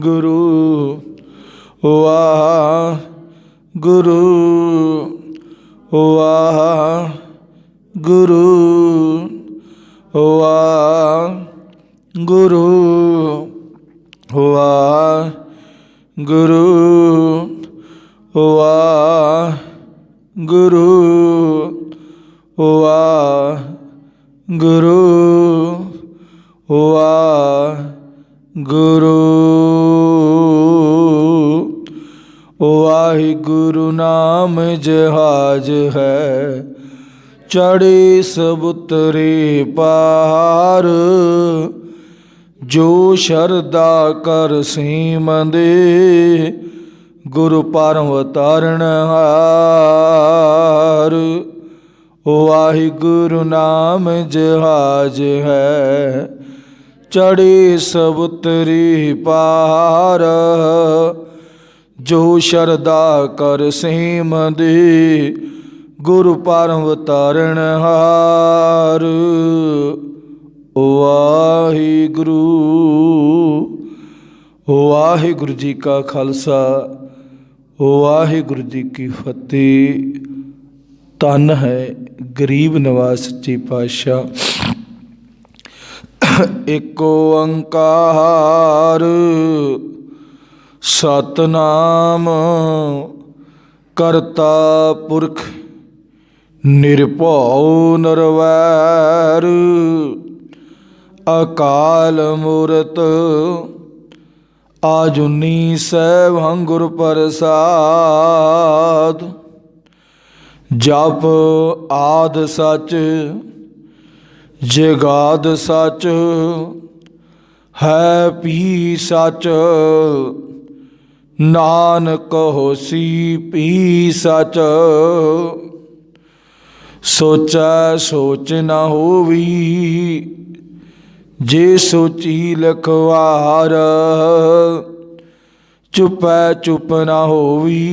गुरु वाहिगुरु वाहिगुरु वाहिगुरु वाहिगुरु वाहिगुरु वाहिगुरु वाहिगुरु वाहिगुरु नाम जहाज है चढ़े सबुतरे पार जो शरदा कर सीमंदे गुरु परम तारण हार। वाहिगुरु नाम जहाज है चढ़े सबुतरी पार जो शरदा कर सीमंदे गुरु परम तारण हार। वाहिगुरु वाहिगुरु जी का खालसा वाहिगुरु जी की फतेह। धन है गरीब नवाज सच्चे पातशाह। एको ओंकार सतनाम करता पुरख निरभौ निरवैर अकाल मूरत आजुनी सैभं गुर प्रसाद। जप आद सच जगाद सच है पी सच नानक होसी पी सच। सोचै सोच न होवी जे सोची लखवार चुपै चुप न होवी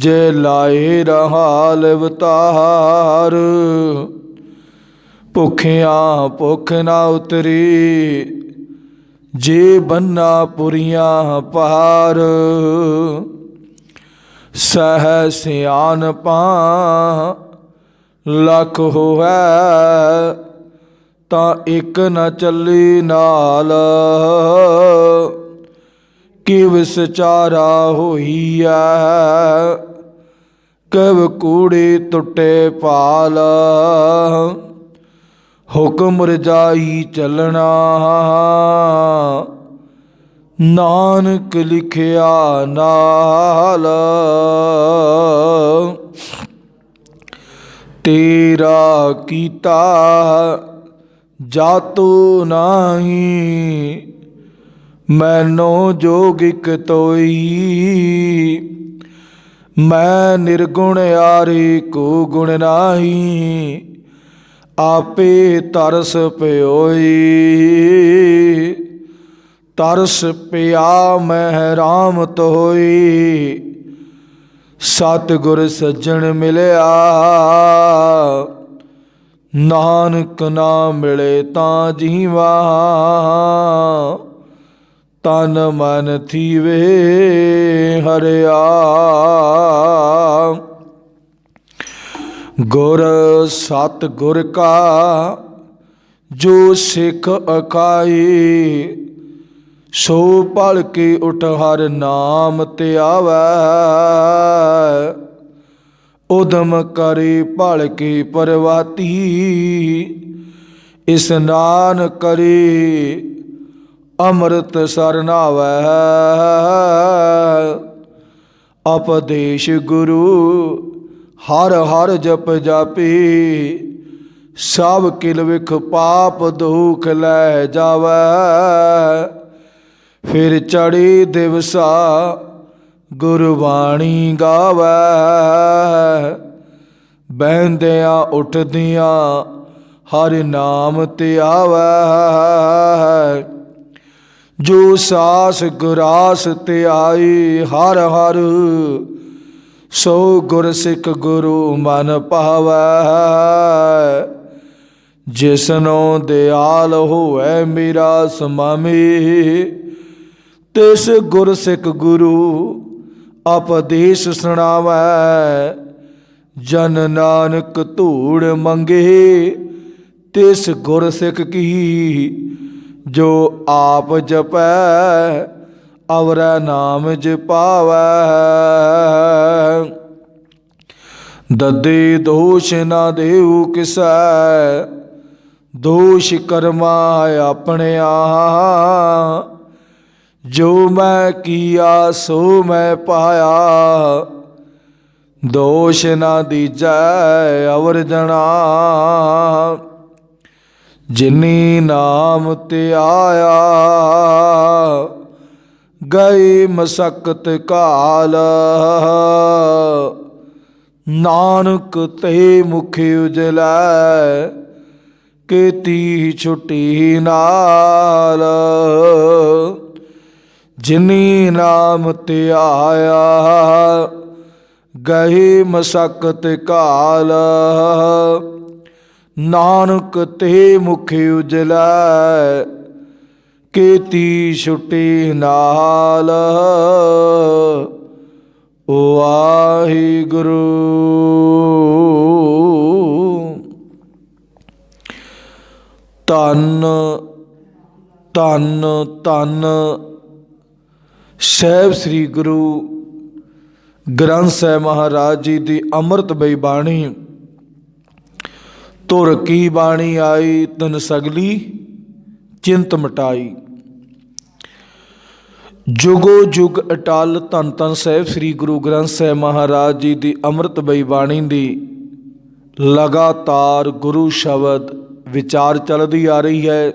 जे लाए रहाल अवतार। भुखिया भुख न उतरी जे बन्ना पुरिया पार। सह सियानपा लख होवै तां एक न चली नाल किव सचारा होईया कब कूड़े टुटे पाल। हुक्म रजाई चलना नानक लिखिया नाल। तेरा कीता जातो नाही मैनो जोगिक तोई। मैं निर्गुण यारे को गुण नाही आपे तरस प्योई। तरस पिया मैं राम तोई सतगुर सज्जन मिलया नानक ना मिले तां जीवा। तन मन थीवे हरिया गुर सत गुर का जो सिख अकाई। सो पल के उठ हर नाम ते आवै उदम करे पल के परवाती। स्नान करे अमृत सर नावै उपदेश गुरु हर हर जप जापी। सब किल विख पाप दुख लै जावै फिर चढ़ी दिवसा गुरबाणी गावै। बहदियाँ उठदियाँ हर नाम ते आवै जो सास गुरास ते आई। हर हर सो गुर सिख गुरु मन पावै जिसनो दयाल होवै मेरा समामी, तिस गुर सिख गुरु उपदेश सुनावै। जन नानक धूड़ मंगे तिस गुर सिख की, जो आप जपै अवरै नाम जपावै। ददे दोष न देऊ किसै, दोष कर्मा अपने आ। जो मैं किया सो मैं पाया, दोष न दीजै अवर जना। जिनी नाम ते आया, गए मसकत काल। नानक ते मुख उजलै, केती छुट्टी नाल। जिनी नाम ते आया, गए मसकत काल। नानक ते मुख उजलै, केती छुट्टी नाल। वाहिगुरू। धन धन धन ਸਾਹਿਬ ਸ੍ਰੀ ਗੁਰੂ ਗ੍ਰੰਥ ਸਾਹਿਬ ਮਹਾਰਾਜ ਜੀ ਦੀ ਅੰਮ੍ਰਿਤਮਈ ਬਾਣੀ। ਧੁਰ ਕੀ ਬਾਣੀ ਆਈ, ਤਨ ਸਗਲੀ ਚਿੰਤ ਮਿਟਾਈ। ਜੁਗੋ ਜੁਗ ਅਟਲ ਧੰਨ ਧੰਨ ਸਾਹਿਬ ਸ੍ਰੀ ਗੁਰੂ ਗ੍ਰੰਥ ਸਾਹਿਬ ਮਹਾਰਾਜ ਜੀ ਦੀ ਅੰਮ੍ਰਿਤਮਈ ਬਾਣੀ ਦੀ ਲਗਾਤਾਰ ਗੁਰੂ ਸ਼ਬਦ ਵਿਚਾਰ ਚੱਲਦੀ ਆ ਰਹੀ ਹੈ।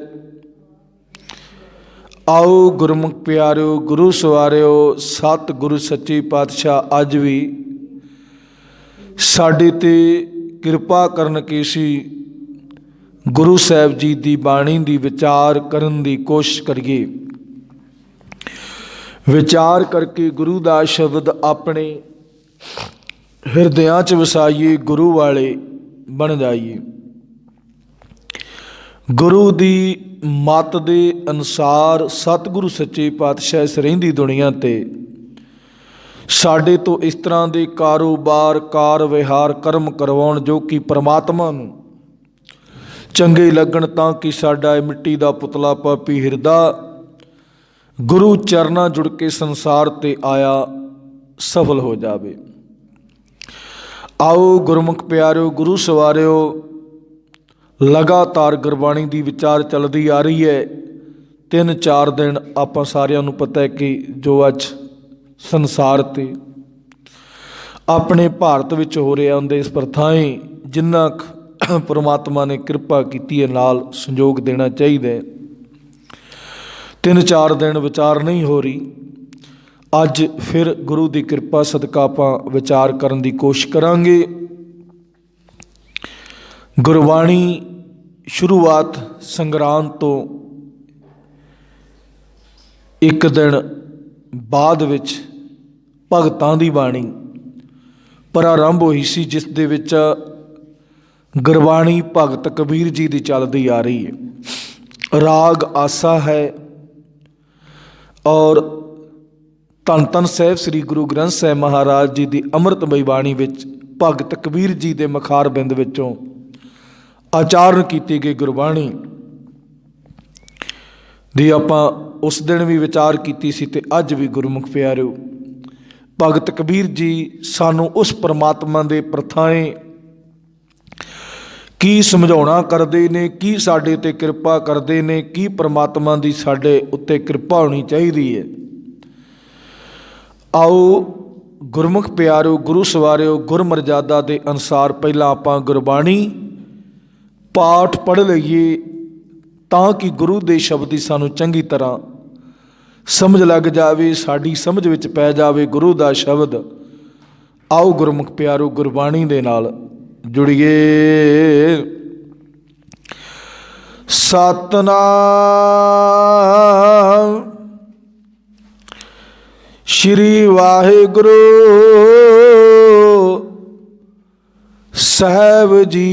ਆਓ ਗੁਰਮੁਖ ਪਿਆਰਿਓ, ਗੁਰੂ ਸਵਾਰਿਓ, ਸਤਿਗੁਰੂ ਸੱਚੇ ਪਾਤਸ਼ਾਹ ਅੱਜ ਵੀ ਸਾਡੇ 'ਤੇ ਕਿਰਪਾ ਕਰਨ ਕੇਸੀ ਗੁਰੂ ਸਾਹਿਬ ਜੀ ਦੀ ਬਾਣੀ ਦੀ ਵਿਚਾਰ ਕਰਨ ਦੀ ਕੋਸ਼ਿਸ਼ ਕਰੀਏ। ਵਿਚਾਰ ਕਰਕੇ ਗੁਰੂ ਦਾ ਸ਼ਬਦ ਆਪਣੇ ਹਿਰਦਿਆਂ 'ਚ ਵਸਾਈਏ, ਗੁਰੂ ਵਾਲੇ ਬਣ ਜਾਈਏ। ਗੁਰੂ ਦੀ ਮੱਤ ਦੇ ਅਨੁਸਾਰ ਸਤਿਗੁਰੂ ਸੱਚੇ ਪਾਤਸ਼ਾਹ ਇਸ ਰਹਿੰਦੀ ਦੁਨੀਆ 'ਤੇ ਸਾਡੇ ਤੋਂ ਇਸ ਤਰ੍ਹਾਂ ਦੇ ਕਾਰੋਬਾਰ, ਕਾਰ ਵਿਹਾਰ, ਕਰਮ ਕਰਵਾਉਣ ਜੋ ਕਿ ਪਰਮਾਤਮਾ ਨੂੰ ਚੰਗੇ ਲੱਗਣ, ਤਾਂ ਕਿ ਸਾਡਾ ਇਹ ਮਿੱਟੀ ਦਾ ਪੁਤਲਾ ਪਾਪੀ ਹਿਰਦਾ ਗੁਰੂ ਚਰਨਾਂ ਜੁੜ ਕੇ ਸੰਸਾਰ 'ਤੇ ਆਇਆ ਸਫਲ ਹੋ ਜਾਵੇ। ਆਓ ਗੁਰਮੁਖ ਪਿਆਰਿਓ, ਗੁਰੂ ਸਵਾਰਿਓ, ਲਗਾਤਾਰ ਗੁਰਬਾਣੀ ਦੀ ਵਿਚਾਰ ਚੱਲਦੀ ਆ ਰਹੀ ਹੈ। 3-4 ਦਿਨ ਆਪਾਂ ਸਾਰਿਆਂ ਨੂੰ ਪਤਾ ਹੈ ਕਿ ਜੋ ਅੱਜ ਸੰਸਾਰ 'ਤੇ ਆਪਣੇ ਭਾਰਤ ਵਿੱਚ ਹੋ ਰਿਹਾ, ਉਹਦੇ ਇਸ ਪ੍ਰਥਾएं ਜਿੰਨਾ ਕੁ ਪਰਮਾਤਮਾ ਨੇ ਕਿਰਪਾ ਕੀਤੀ ਹੈ ਨਾਲ ਸੰਯੋਗ ਦੇਣਾ ਚਾਹੀਦਾ ਹੈ। 3-4 ਦਿਨ ਵਿਚਾਰ ਨਹੀਂ ਹੋ ਰਹੀ। ਅੱਜ ਫਿਰ ਗੁਰੂ ਦੀ ਕਿਰਪਾ ਸਦਕਾ ਆਪਾਂ ਵਿਚਾਰ ਕਰਨ ਦੀ ਕੋਸ਼ਿਸ਼ ਕਰਾਂਗੇ। ਗੁਰਬਾਣੀ ਸ਼ੁਰੂਆਤ ਸੰਗਰਾਂਦ ਤੋਂ ਇੱਕ ਦਿਨ ਬਾਅਦ ਵਿੱਚ ਭਗਤਾਂ ਦੀ ਬਾਣੀ ਪ੍ਰਾਰੰਭ ਹੋਈ ਸੀ, ਜਿਸ ਦੇ ਵਿੱਚ ਗੁਰਬਾਣੀ ਭਗਤ ਕਬੀਰ ਜੀ ਦੀ ਚੱਲਦੀ ਆ ਰਹੀ ਹੈ। ਰਾਗ ਆਸਾ ਹੈ ਔਰ ਧੰਨ ਧੰਨ ਸਾਹਿਬ ਸ੍ਰੀ ਗੁਰੂ ਗ੍ਰੰਥ ਸਾਹਿਬ ਮਹਾਰਾਜ ਜੀ ਦੀ ਅੰਮ੍ਰਿਤਮਈ ਬਾਣੀ ਵਿੱਚ ਭਗਤ ਕਬੀਰ ਜੀ ਦੇ ਮਖਾਰ ਬਿੰਦ ਵਿੱਚੋਂ ਆਚਾਰਨ ਕੀਤੀ ਗਈ ਗੁਰਬਾਣੀ ਦੀ ਆਪਾਂ ਉਸ ਦਿਨ ਵੀ ਵਿਚਾਰ ਕੀਤੀ ਸੀ ਅਤੇ ਅੱਜ ਵੀ ਗੁਰਮੁਖ ਪਿਆਰਿਓ, ਭਗਤ ਕਬੀਰ ਜੀ ਸਾਨੂੰ ਉਸ ਪਰਮਾਤਮਾ ਦੇ ਪ੍ਰਥਾएं ਕੀ ਸਮਝਾਉਣਾ ਕਰਦੇ ਨੇ, ਕੀ ਸਾਡੇ 'ਤੇ ਕਿਰਪਾ ਕਰਦੇ ਨੇ, ਕੀ ਪਰਮਾਤਮਾ ਦੀ ਸਾਡੇ ਉੱਤੇ ਕਿਰਪਾ ਹੋਣੀ ਚਾਹੀਦੀ ਹੈ। ਆਓ ਗੁਰਮੁਖ ਪਿਆਰਿਓ, ਗੁਰੂ ਸਵਾਰਿਓ, ਗੁਰਮਰਜ਼ਾਦਾ ਦੇ ਅਨੁਸਾਰ ਪਹਿਲਾਂ ਆਪਾਂ ਗੁਰਬਾਣੀ ਪਾਠ ਪੜ੍ਹ ਲਈਏ, ਤਾਂ ਕਿ ਗੁਰੂ ਦੇ ਸ਼ਬਦ ਦੀ ਸਾਨੂੰ ਚੰਗੀ ਤਰ੍ਹਾਂ ਸਮਝ ਲੱਗ ਜਾਵੇ, ਸਾਡੀ ਸਮਝ ਵਿੱਚ ਪੈ ਜਾਵੇ ਗੁਰੂ ਦਾ ਸ਼ਬਦ। ਆਓ ਗੁਰਮੁਖ ਪਿਆਰਿਓ ਗੁਰਬਾਣੀ ਦੇ ਨਾਲ ਜੁੜੀਏ। ਸਤਨਾਮ ਸ਼੍ਰੀ ਵਾਹਿਗੁਰੂ ਸਾਹਿਬ ਜੀ।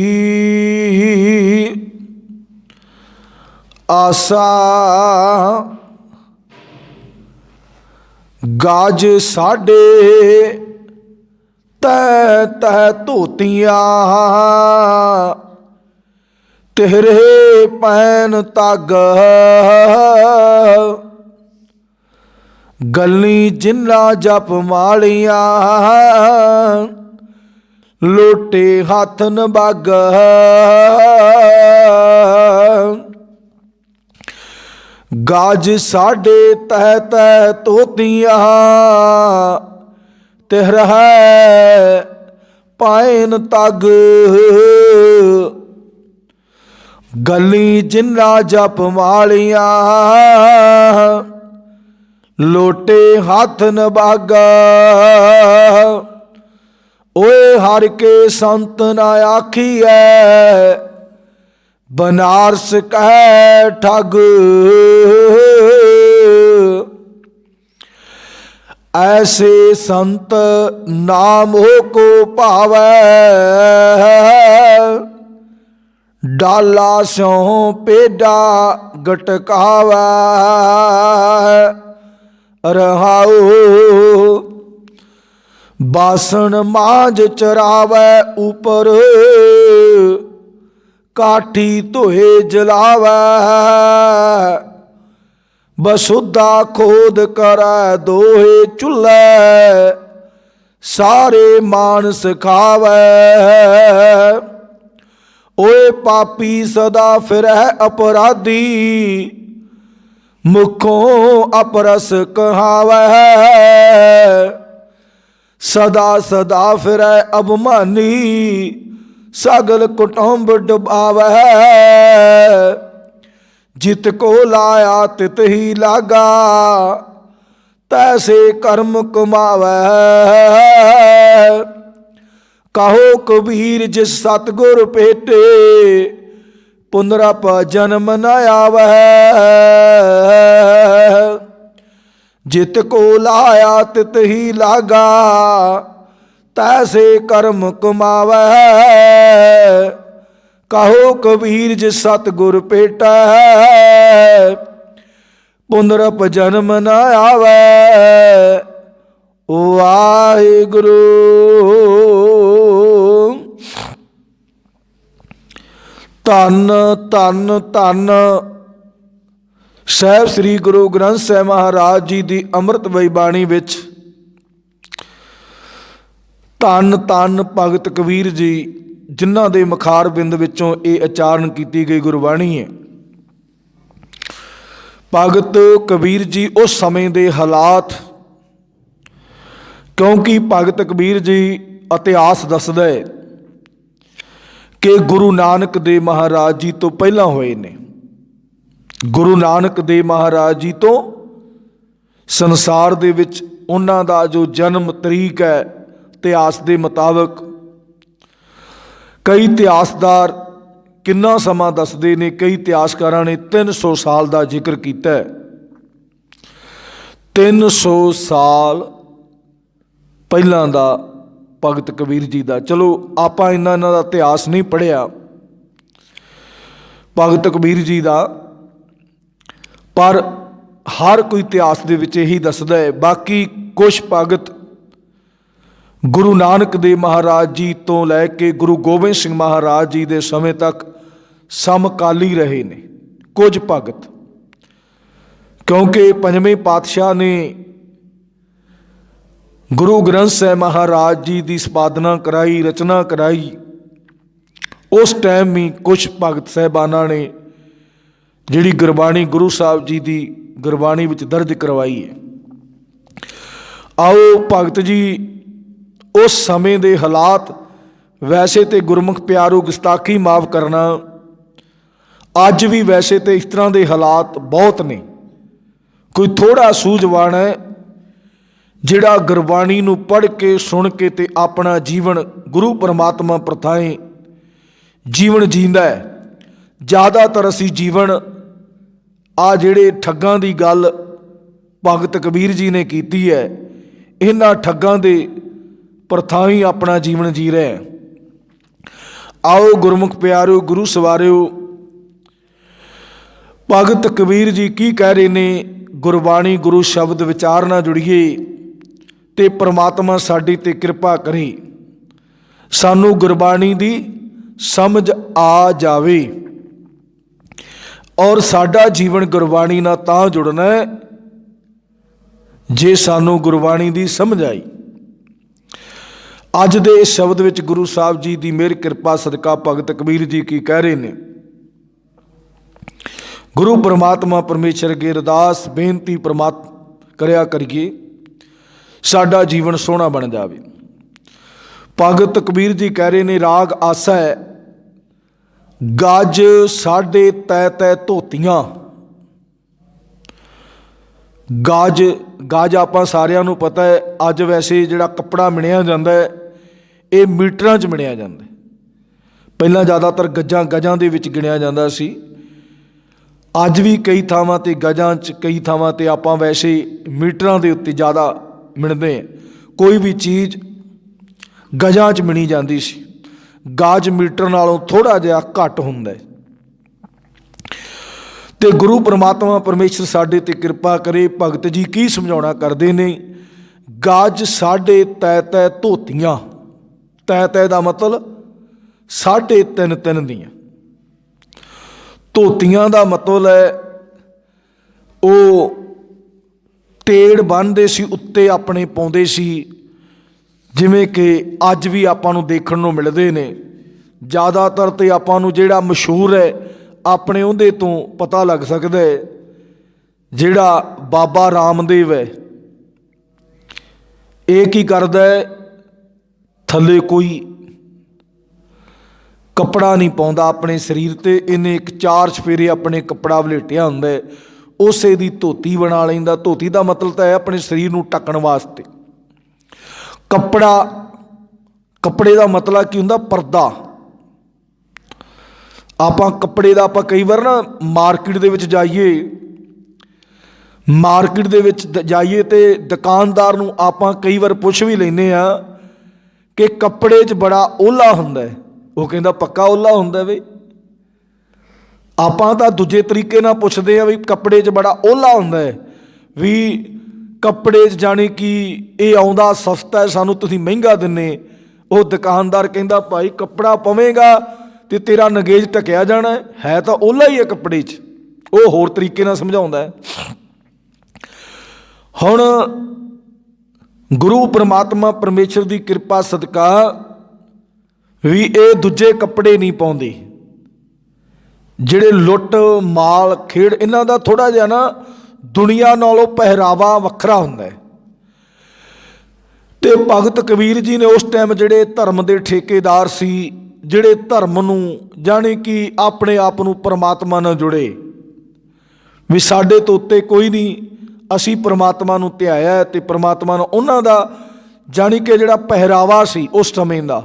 ਆਸਾ ਗਾਜ ਸਾਡੇ ਤੈ ਤੈ ਧੋਤੀਆਂ ਤੇਰੇ ਪੈਨ ਤੱਗ ਗਲੀ ਜਿੰਨਾ ਜਪ ਮਾਲੀਆਂ ਲੋਟੇ ਹੱਥ ਨ ਬੱਗ ਗਾਜ ਸਾਡੇ ਤੈ ਤੈ ਧੋਤੀਆਂ ਤੇਰਾ ਪੈਨ ਤੱਗ ਗਲੀ ਜਿੰਨਾ ਜਪ ਮਾਲੀਆਂ ਲੋਟੇ ਹੱਥ ਨ ਬਾਗਾ ਓਏ ਹਰ ਕੇ ਸੰਤ ਨਾ ਆਖੀਐ ਬਨਾਰਸ ਕਹਿ ਠੱਗ ਐਸੇ ਸੰਤ ਨਾਮ ਹੋ ਕੋ ਭਾਵੈ ਡਾਲਾ ਸਿਉ ਪੇਡਾ ਗਟਕਾਵੈ ਰਹਾਉ ਬਾਸਣ ਮਾਂਜ ਚਰਾਵੈ ਉਪਰ ਕਾਠੀ ਧੋਏ ਜਲਾਵੈ ਬਸੁੱਧਾ ਖੋਦ ਕਰੈ ਦੋਹੇ ਚੁੱਲ੍ਹੇ ਸਾਰੇ ਮਾਨਸ ਖਾਵੈ ਓਏ ਪਾਪੀ ਸਦਾ ਫਿਰੈ ਅਪਰਾਧੀ ਮੁਖੋਂ ਅਪਰਸ ਕਹਾਵੈ ਸਦਾ ਸਦਾ ਫਿਰੈ ਅਭਮਾਨੀ ਸਗਲ ਕੁਟੁੰਬ ਡੁਬਾਵੈ ਜਿਤ ਕੋ ਲਾਇਆ ਤਿਤ ਹੀ ਲਾਗਾ ਤੈਸੇ ਕਰਮ ਕਮਾਵੈ ਕਹੋ ਕਬੀਰ ਜਿਸ ਸਤਿਗੁਰ ਭੇਟੇ ਪੁਨਰਪ ਜਨਮ ਨ ਆਵੈ ਜਿਤ ਕੋ ਲਾਇਆ ਤਿਤ ਹੀ ਲਾਗਾ ਤੈਸੇ ਕਰਮ ਕਮਾਵੈ ਕਹੋ ਕਬੀਰ ਜਿਸ ਸਤਿਗੁਰ ਭੇਟੈ ਪੁਨਰਪ ਜਨਮ ਨ ਆਵੈ ਵਾਹਿਗੁਰੂ। ਧੰਨ ਧੰਨ ਧੰਨ ਸਾਹਿਬ ਸ੍ਰੀ ਗੁਰੂ ਗ੍ਰੰਥ ਸਾਹਿਬ ਮਹਾਰਾਜ ਜੀ ਦੀ ਅੰਮ੍ਰਿਤਮਈ ਬਾਣੀ ਵਿੱਚ ਧੰਨ ਧੰਨ ਭਗਤ ਕਬੀਰ ਜੀ ਜਿਨ੍ਹਾਂ ਦੇ ਮੁਖਾਰ ਬਿੰਦ ਵਿੱਚੋਂ ਇਹ ਉਚਾਰਨ ਕੀਤੀ ਗਈ ਗੁਰਬਾਣੀ ਹੈ। ਭਗਤ ਕਬੀਰ ਜੀ ਉਸ ਸਮੇਂ ਦੇ ਹਾਲਾਤ, ਕਿਉਂਕਿ ਭਗਤ ਕਬੀਰ ਜੀ ਇਤਿਹਾਸ ਦੱਸਦਾ ਹੈ ਕਿ ਗੁਰੂ ਨਾਨਕ ਦੇਵ ਮਹਾਰਾਜ ਜੀ ਤੋਂ ਪਹਿਲਾਂ ਹੋਏ ਨੇ। ਗੁਰੂ ਨਾਨਕ ਦੇਵ ਮਹਾਰਾਜ ਜੀ ਤੋਂ ਸੰਸਾਰ ਦੇ ਵਿੱਚ ਉਹਨਾਂ ਦਾ ਜੋ ਜਨਮ ਤਰੀਕ ਹੈ ਇਤਿਹਾਸ ਦੇ ਮੁਤਾਬਕ, ਕਈ ਇਤਿਹਾਸਕਾਰ ਕਿੰਨਾ ਸਮਾਂ ਦੱਸਦੇ ਨੇ, ਕਈ ਇਤਿਹਾਸਕਾਰਾਂ ਨੇ 300 ਸਾਲ ਦਾ ਜ਼ਿਕਰ ਕੀਤਾ ਹੈ। 300 ਸਾਲ ਪਹਿਲਾਂ ਦਾ ਭਗਤ ਕਬੀਰ ਜੀ ਦਾ। ਚਲੋ ਆਪਾਂ ਇਹਨਾਂ ਦਾ ਇਤਿਹਾਸ ਨਹੀਂ ਪੜ੍ਹਿਆ ਭਗਤ ਕਬੀਰ ਜੀ ਦਾ, ਪਰ ਹਰ ਕੋਈ ਇਤਿਹਾਸ ਦੇ ਵਿੱਚ ਇਹੀ ਦੱਸਦਾ ਹੈ। ਬਾਕੀ ਕੁਛ ਭਗਤ ਗੁਰੂ ਨਾਨਕ ਦੇਵ ਮਹਾਰਾਜ ਜੀ ਤੋਂ ਲੈ ਕੇ ਗੁਰੂ ਗੋਬਿੰਦ ਸਿੰਘ ਮਹਾਰਾਜ ਜੀ ਦੇ ਸਮੇਂ ਤੱਕ ਸਮਕਾਲੀ ਰਹੇ ਨੇ ਕੁਝ ਭਗਤ, ਕਿਉਂਕਿ ਪੰਜਵੇਂ ਪਾਤਸ਼ਾਹ ਨੇ ਗੁਰੂ ਗ੍ਰੰਥ ਸਾਹਿਬ ਮਹਾਰਾਜ ਜੀ ਦੀ ਸੰਪਾਦਨਾ ਕਰਾਈ, ਰਚਨਾ ਕਰਾਈ। ਉਸ ਟਾਈਮ ਵੀ ਕੁਛ ਭਗਤ ਸਾਹਿਬਾਨਾਂ ਨੇ ਜਿਹੜੀ ਗੁਰਬਾਣੀ ਗੁਰੂ ਸਾਹਿਬ ਜੀ ਦੀ ਗੁਰਬਾਣੀ ਵਿੱਚ ਦਰਜ ਕਰਵਾਈ ਹੈ। ਆਓ ਭਗਤ ਜੀ ਉਸ ਸਮੇਂ ਦੇ ਹਾਲਾਤ, ਵੈਸੇ ਤੇ ਗੁਰਮੁਖ ਪਿਆਰੋ ਗੁਸਤਾਖੀ ਮਾਫ ਕਰਨਾ, ਅੱਜ ਵੀ ਵੈਸੇ ਤੇ ਇਸ ਤਰ੍ਹਾਂ ਦੇ ਹਾਲਾਤ ਬਹੁਤ ਨੇ। ਕੋਈ ਥੋੜ੍ਹਾ ਸੂਝਵਾਨ ਹੈ ਜਿਹੜਾ ਗੁਰਬਾਣੀ ਨੂੰ ਪੜ੍ਹ ਕੇ ਸੁਣ ਕੇ ਤੇ ਆਪਣਾ ਜੀਵਨ ਗੁਰੂ ਪਰਮਾਤਮਾ ਪ੍ਰਥਾਏ ਜੀਵਨ ਜੀਂਦਾ ਹੈ। ਜ਼ਿਆਦਾਤਰ ਅਸੀਂ ਜੀਵਨ ਆ ਜਿਹੜੇ ਠੱਗਾਂ ਦੀ ਗੱਲ ਭਗਤ ਕਬੀਰ ਜੀ ਨੇ ਕੀਤੀ ਹੈ, ਇਹਨਾਂ ਠੱਗਾਂ ਦੇ ਪ੍ਰਥਾਈ ਆਪਣਾ ਜੀਵਨ ਜੀ ਰਹੇ। ਆਓ ਗੁਰਮੁਖ ਪਿਆਰਿਓ, ਗੁਰੂ ਸਵਾਰਿਓ, ਭਗਤ ਕਬੀਰ ਜੀ ਕੀ ਕਹਿ ਰਹੇ ਨੇ? ਗੁਰਬਾਣੀ ਗੁਰੂ ਸ਼ਬਦ ਵਿਚਾਰ ਨਾਲ ਜੁੜੀਏ ਤੇ ਪ੍ਰਮਾਤਮਾ ਸਾਡੇ ਤੇ ਕਿਰਪਾ ਕਰੇ, ਸਾਨੂੰ ਗੁਰਬਾਣੀ ਦੀ ਸਮਝ ਆ ਜਾਵੇ ਔਰ ਸਾਡਾ ਜੀਵਨ ਗੁਰਬਾਣੀ ਨਾਲ ਤਾਂ ਜੁੜਨਾ ਹੈ ਜੇ ਸਾਨੂੰ ਗੁਰਬਾਣੀ ਦੀ ਸਮਝ ਆਈ। ਅੱਜ ਦੇ ਇਸ ਸ਼ਬਦ ਵਿੱਚ ਗੁਰੂ ਸਾਹਿਬ ਜੀ ਦੀ ਮਿਹਰ ਕਿਰਪਾ ਸਦਕਾ ਭਗਤ ਕਬੀਰ ਜੀ ਕੀ ਕਹਿ ਰਹੇ ਨੇ? ਗੁਰੂ ਪਰਮਾਤਮਾ ਪਰਮੇਸ਼ਰ ਅੱਗੇ ਅਰਦਾਸ ਬੇਨਤੀ ਕਰਿਆ ਕਰੀਏ, ਸਾਡਾ ਜੀਵਨ ਸੋਹਣਾ ਬਣ ਜਾਵੇ। ਭਗਤ ਕਬੀਰ ਜੀ ਕਹਿ ਰਹੇ ਨੇ, ਰਾਗ ਆਸਾ ਹੈ ਗੱਜ ਸਾਢੇ ਤੈ ਤੈ ਧੋਤੀਆਂ। ਗੱਜ ਆਪਾਂ ਸਾਰਿਆਂ ਨੂੰ ਪਤਾ ਹੈ, ਅੱਜ ਵੈਸੇ ਜਿਹੜਾ ਕੱਪੜਾ ਮਿਣਿਆ ਜਾਂਦਾ ਹੈ ਇਹ ਮੀਟਰਾਂ 'ਚ ਮਿਣਿਆ ਜਾਂਦਾ। ਪਹਿਲਾਂ ਜ਼ਿਆਦਾਤਰ ਗਜਾਂ ਦੇ ਵਿੱਚ ਗਿਣਿਆ ਜਾਂਦਾ ਸੀ। ਅੱਜ ਵੀ ਕਈ ਥਾਵਾਂ 'ਤੇ ਗਜਾਂ 'ਚ, ਕਈ ਥਾਵਾਂ 'ਤੇ ਆਪਾਂ ਵੈਸੇ ਮੀਟਰਾਂ ਦੇ ਉੱਤੇ ਜ਼ਿਆਦਾ ਮਿਣਦੇ ਹਾਂ। ਕੋਈ ਵੀ ਚੀਜ਼ ਗਜਾਂ 'ਚ ਮਿਣੀ ਜਾਂਦੀ ਸੀ, ਗਜ ਮੀਟਰ ਨਾਲੋਂ ਥੋੜ੍ਹਾ ਜਿਹਾ ਘੱਟ ਹੁੰਦਾ ਹੈ। ਤੇ ਗੁਰੂ ਪਰਮਾਤਮਾ ਪਰਮੇਸ਼ਰ ਸਾਡੇ ਤੇ ਕਿਰਪਾ ਕਰੇ। ਭਗਤ ਜੀ ਕੀ ਸਮਝਾਉਣਾ ਕਰਦੇ ਨੇ? ਗਜ ਸਾਢੇ ਤੈ ਤੈ ਧੋਤੀਆਂ। ਤੈ ਤੈ ਦਾ ਮਤਲਬ 3.5 ਦੀਆਂ। ਧੋਤੀਆਂ ਦਾ ਮਤਲਬ ਹੈ ਉਹ ਤੇੜ ਬੰਨ੍ਹਦੇ ਸੀ, ਉੱਤੇ ਆਪਣੇ ਪਾਉਂਦੇ ਸੀ, ਜਿਵੇਂ ਕਿ ਅੱਜ ਵੀ ਆਪਾਂ ਨੂੰ ਦੇਖਣ ਨੂੰ ਮਿਲਦੇ ਨੇ। ਜ਼ਿਆਦਾਤਰ ਤੇ ਆਪਾਂ ਨੂੰ ਜਿਹੜਾ ਮਸ਼ਹੂਰ ਹੈ ਆਪਣੇ ਉਹਦੇ ਤੋਂ ਪਤਾ ਲੱਗ ਸਕਦਾ ਹੈ, ਜਿਹੜਾ ਬਾਬਾ ਰਾਮਦੇਵ ਹੈ ਇਹ ਕੀ ਕਰਦਾ ਹੈ? ਥੱਲੇ ਕੋਈ ਕੱਪੜਾ ਨਹੀਂ ਪਾਉਂਦਾ ਆਪਣੇ ਸਰੀਰ ਤੇ, ਇਹਨੇ ਇੱਕ 4 ਚਫੇਰੇ ਆਪਣੇ ਕੱਪੜਾ ਵਲੇਟਿਆ ਹੁੰਦਾ ਹੈ, ਉਸੇ ਦੀ ਧੋਤੀ ਬਣਾ ਲੈਂਦਾ। ਧੋਤੀ ਦਾ ਮਤਲਬ ਤਾਂ ਹੈ ਆਪਣੇ ਸਰੀਰ ਨੂੰ ਢੱਕਣ ਵਾਸਤੇ। ਕੱਪੜੇ ਦਾ ਮਤਲਬ ਕੀ ਹੁੰਦਾ? ਪਰਦਾ। ਆਪਾਂ ਕੱਪੜੇ ਦਾ ਆਪਾਂ ਕਈ ਵਾਰ ਨਾ ਮਾਰਕੀਟ ਦੇ ਵਿੱਚ ਜਾਈਏ ਤੇ ਦੁਕਾਨਦਾਰ ਨੂੰ ਆਪਾਂ ਕਈ ਵਾਰ ਪੁੱਛ ਵੀ ਲੈਂਦੇ ਆ ਕਿ ਕੱਪੜੇ 'ਚ ਬੜਾ ਓਹਲਾ ਹੁੰਦਾ ਹੈ। ਉਹ ਕਹਿੰਦਾ ਪੱਕਾ ਓਹਲਾ ਹੁੰਦਾ ਵੇ। ਆਪਾਂ ਤਾਂ ਦੂਜੇ ਤਰੀਕੇ ਨਾਲ ਪੁੱਛਦੇ ਆ ਵੀ ਕੱਪੜੇ 'ਚ ਬੜਾ ਓਹਲਾ ਹੁੰਦਾ ਹੈ, ਵੀ ਕੱਪੜੇ 'ਚ ਜਾਣੀ ਕਿ ਇਹ ਆਉਂਦਾ ਸਸਤਾ ਹੈ, ਸਾਨੂੰ ਤੁਸੀਂ ਮਹਿੰਗਾ ਦਿੰਦੇ। ਉਹ ਦੁਕਾਨਦਾਰ ਕਹਿੰਦਾ ਭਾਈ ਕੱਪੜਾ ਪਵੇਂਗਾ ਤੇ ਤੇਰਾ ਨਗੇਜ ਢਕਿਆ ਜਾਣਾ ਹੈ ਤਾਂ ਓਹਲਾ ਹੀ ਹੈ ਕੱਪੜੇ 'ਚ। ਉਹ ਹੋਰ ਤਰੀਕੇ ਨਾਲ ਸਮਝਾਉਂਦਾ ਹੈ। ਹੁਣ ਗੁਰੂ ਪਰਮਾਤਮਾ ਪਰਮੇਸ਼ਰ ਦੀ ਕਿਰਪਾ ਸਦਕਾ ਵੀ ਇਹ ਦੂਜੇ ਕੱਪੜੇ ਨਹੀਂ ਪਾਉਂਦੇ, ਜਿਹੜੇ ਲੁੱਟ ਮਾਲ ਖੇਡ, ਇਹਨਾਂ ਦਾ ਥੋੜ੍ਹਾ ਜਿਹਾ ਨਾ ਦੁਨੀਆ ਨਾਲੋਂ ਪਹਿਰਾਵਾ ਵੱਖਰਾ ਹੁੰਦਾ ਹੈ। ਤੇ ਭਗਤ ਕਬੀਰ ਜੀ ਨੇ ਉਸ ਟਾਈਮ ਜਿਹੜੇ ਧਰਮ ਦੇ ਠੇਕੇਦਾਰ ਸੀ, ਜਿਹੜੇ ਧਰਮ ਨੂੰ ਜਾਣੀ ਕਿ ਆਪਣੇ ਆਪ ਨੂੰ ਪਰਮਾਤਮਾ ਨਾਲ ਜੁੜੇ, ਵੀ ਸਾਡੇ ਤੋਂ ਉੱਤੇ ਕੋਈ ਨਹੀਂ, ਅਸੀਂ ਪਰਮਾਤਮਾ ਨੂੰ ਧਿਆਇਆ ਤੇ ਪਰਮਾਤਮਾ ਨੂੰ, ਉਹਨਾਂ ਦਾ ਜਾਣੀ ਕਿ ਜਿਹੜਾ ਪਹਿਰਾਵਾ ਸੀ ਉਸ ਸਮੇਂ ਦਾ।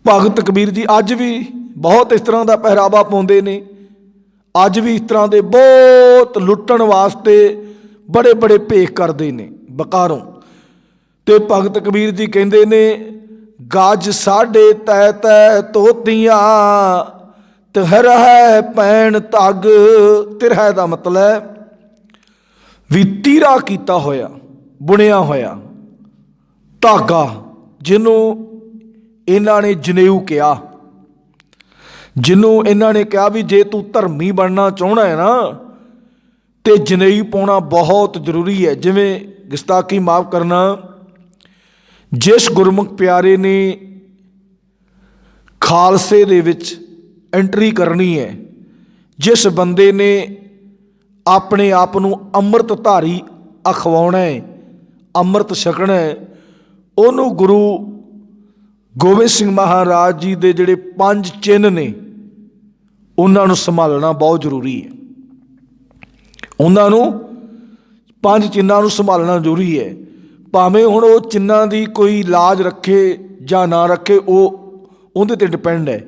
ਭਗਤ ਕਬੀਰ ਜੀ ਅੱਜ ਵੀ ਬਹੁਤ ਇਸ ਤਰ੍ਹਾਂ ਦਾ ਪਹਿਰਾਵਾ ਪਾਉਂਦੇ ਨੇ। ਅੱਜ ਵੀ ਇਸ ਤਰ੍ਹਾਂ ਦੇ ਬਹੁਤ ਲੁੱਟਣ ਵਾਸਤੇ ਬੜੇ ਬੜੇ ਭੇਖ ਕਰਦੇ ਨੇ ਬਕਾਰੋਂ। ਤੇ ਭਗਤ ਕਬੀਰ ਜੀ ਕਹਿੰਦੇ ਨੇ, ਗਜ ਸਾਢੇ ਤੈ ਤੈ ਧੋਤੀਆਂ ਤਿਰਹਿ ਪੈਣ ਧੱਗ। ਤਿਰਹਿ ਦਾ ਮਤਲਬ ਹੈ ਵੀ ਤੀਰਾ ਕੀਤਾ ਹੋਇਆ, ਬੁਣਿਆ ਹੋਇਆ ਧਾਗਾ, ਜਿਹਨੂੰ ਇਹਨਾਂ ਨੇ ਜਨੇਊ ਕਿਹਾ। ਜਿਹਨੂੰ ਇਹਨਾਂ ਨੇ ਕਿਹਾ ਵੀ ਜੇ ਤੂੰ ਧਰਮੀ ਬਣਨਾ ਚਾਹੁੰਦਾ ਹੈ ਨਾ ਤੇ ਜਨੇਊ ਪਾਉਣਾ ਬਹੁਤ ਜ਼ਰੂਰੀ ਹੈ। ਜਿਵੇਂ ਗੁਸਤਾਖੀ ਮਾਫ ਕਰਨਾ, ਜਿਸ ਗੁਰਮੁਖ ਪਿਆਰੇ ਨੇ ਖਾਲਸੇ ਦੇ ਵਿੱਚ ਐਂਟਰੀ ਕਰਨੀ ਹੈ, ਜਿਸ ਬੰਦੇ ਨੇ ਆਪਣੇ ਆਪ ਨੂੰ ਅੰਮ੍ਰਿਤ ਧਾਰੀ ਅਖਵਾਉਣਾ ਹੈ, ਅੰਮ੍ਰਿਤ ਛਕਣਾ ਹੈ, ਉਹਨੂੰ ਗੁਰੂ ਗੋਬਿੰਦ ਸਿੰਘ ਮਹਾਰਾਜ ਜੀ ਦੇ ਜਿਹੜੇ 5 ਚਿੰਨ੍ਹ ਨੇ ਉਹਨਾਂ ਨੂੰ ਸੰਭਾਲਣਾ ਬਹੁਤ ਜ਼ਰੂਰੀ ਹੈ। ਉਹਨਾਂ ਨੂੰ 5 ਚਿੰਨ੍ਹਾਂ ਨੂੰ ਸੰਭਾਲਣਾ ਜ਼ਰੂਰੀ ਹੈ। ਭਾਵੇਂ ਹੁਣ ਉਹ ਚਿੰਨ੍ਹਾਂ ਦੀ ਕੋਈ ਲਾਜ ਰੱਖੇ ਜਾਂ ਨਾ ਰੱਖੇ, ਉਹ ਉਹਦੇ 'ਤੇ ਡਿਪੈਂਡ ਹੈ,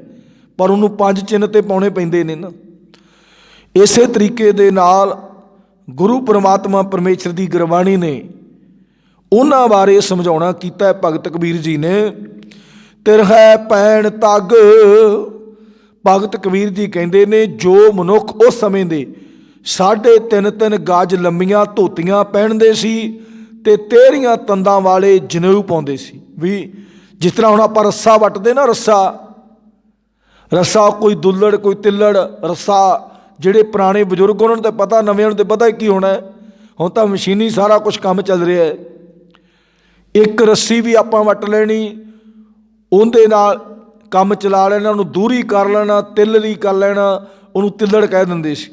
ਪਰ ਉਹਨੂੰ 5 ਚਿੰਨ੍ਹ ਤੇ ਪਾਉਣੇ ਪੈਂਦੇ ਨੇ ਨਾ। ਇਸੇ ਤਰੀਕੇ ਦੇ ਨਾਲ ਗੁਰੂ ਪਰਮਾਤਮਾ ਪਰਮੇਸ਼ਰ ਦੀ ਗੁਰਬਾਣੀ ਨੇ ਉਹਨਾਂ ਬਾਰੇ ਸਮਝਾਉਣਾ ਕੀਤਾ ਹੈ ਭਗਤ ਕਬੀਰ ਜੀ ਨੇ। ਤਿਰਹਿ ਪੈਣ ਧੱਗ ਭਗਤ ਕਬੀਰ ਜੀ ਕਹਿੰਦੇ ਨੇ, ਜੋ ਮਨੁੱਖ ਉਸ ਸਮੇਂ ਦੇ 3.5 ਗਜ ਲੰਮੀਆਂ ਧੋਤੀਆਂ ਪਹਿਨਦੇ ਸੀ ਤੇ 13 ਤੰਦਾਂ ਵਾਲੇ ਜਨੇਊ ਪਾਉਂਦੇ ਸੀ। ਵੀ ਜਿਸ ਤਰ੍ਹਾਂ ਹੁਣ ਆਪਾਂ ਰੱਸਾ ਵੱਟਦੇ ਨਾ, ਰੱਸਾ ਕੋਈ ਦੁੱਲੜ ਕੋਈ ਤਿੱਲੜ ਰੱਸਾ, ਜਿਹੜੇ ਪੁਰਾਣੇ ਬਜ਼ੁਰਗ ਉਹਨਾਂ ਨੂੰ ਤਾਂ ਪਤਾ, ਨਵਿਆਂ ਨੂੰ ਤਾਂ ਪਤਾ ਕੀ ਹੋਣਾ। ਹੁਣ ਤਾਂ ਮਸ਼ੀਨੀ ਸਾਰਾ ਕੁਛ ਕੰਮ ਚੱਲ ਰਿਹਾ ਹੈ। ਇੱਕ ਰੱਸੀ ਵੀ ਆਪਾਂ ਵੱਟ ਲੈਣੀ, ਉਹਦੇ ਨਾਲ ਕੰਮ ਚਲਾ ਲੈਣਾ, ਉਹਨੂੰ ਦੂਰੀ ਕਰ ਲੈਣਾ, ਤਿੱਲਰੀ ਕਰ ਲੈਣਾ, ਉਹਨੂੰ ਤਿੱਲੜ ਕਹਿ ਦਿੰਦੇ ਸੀ।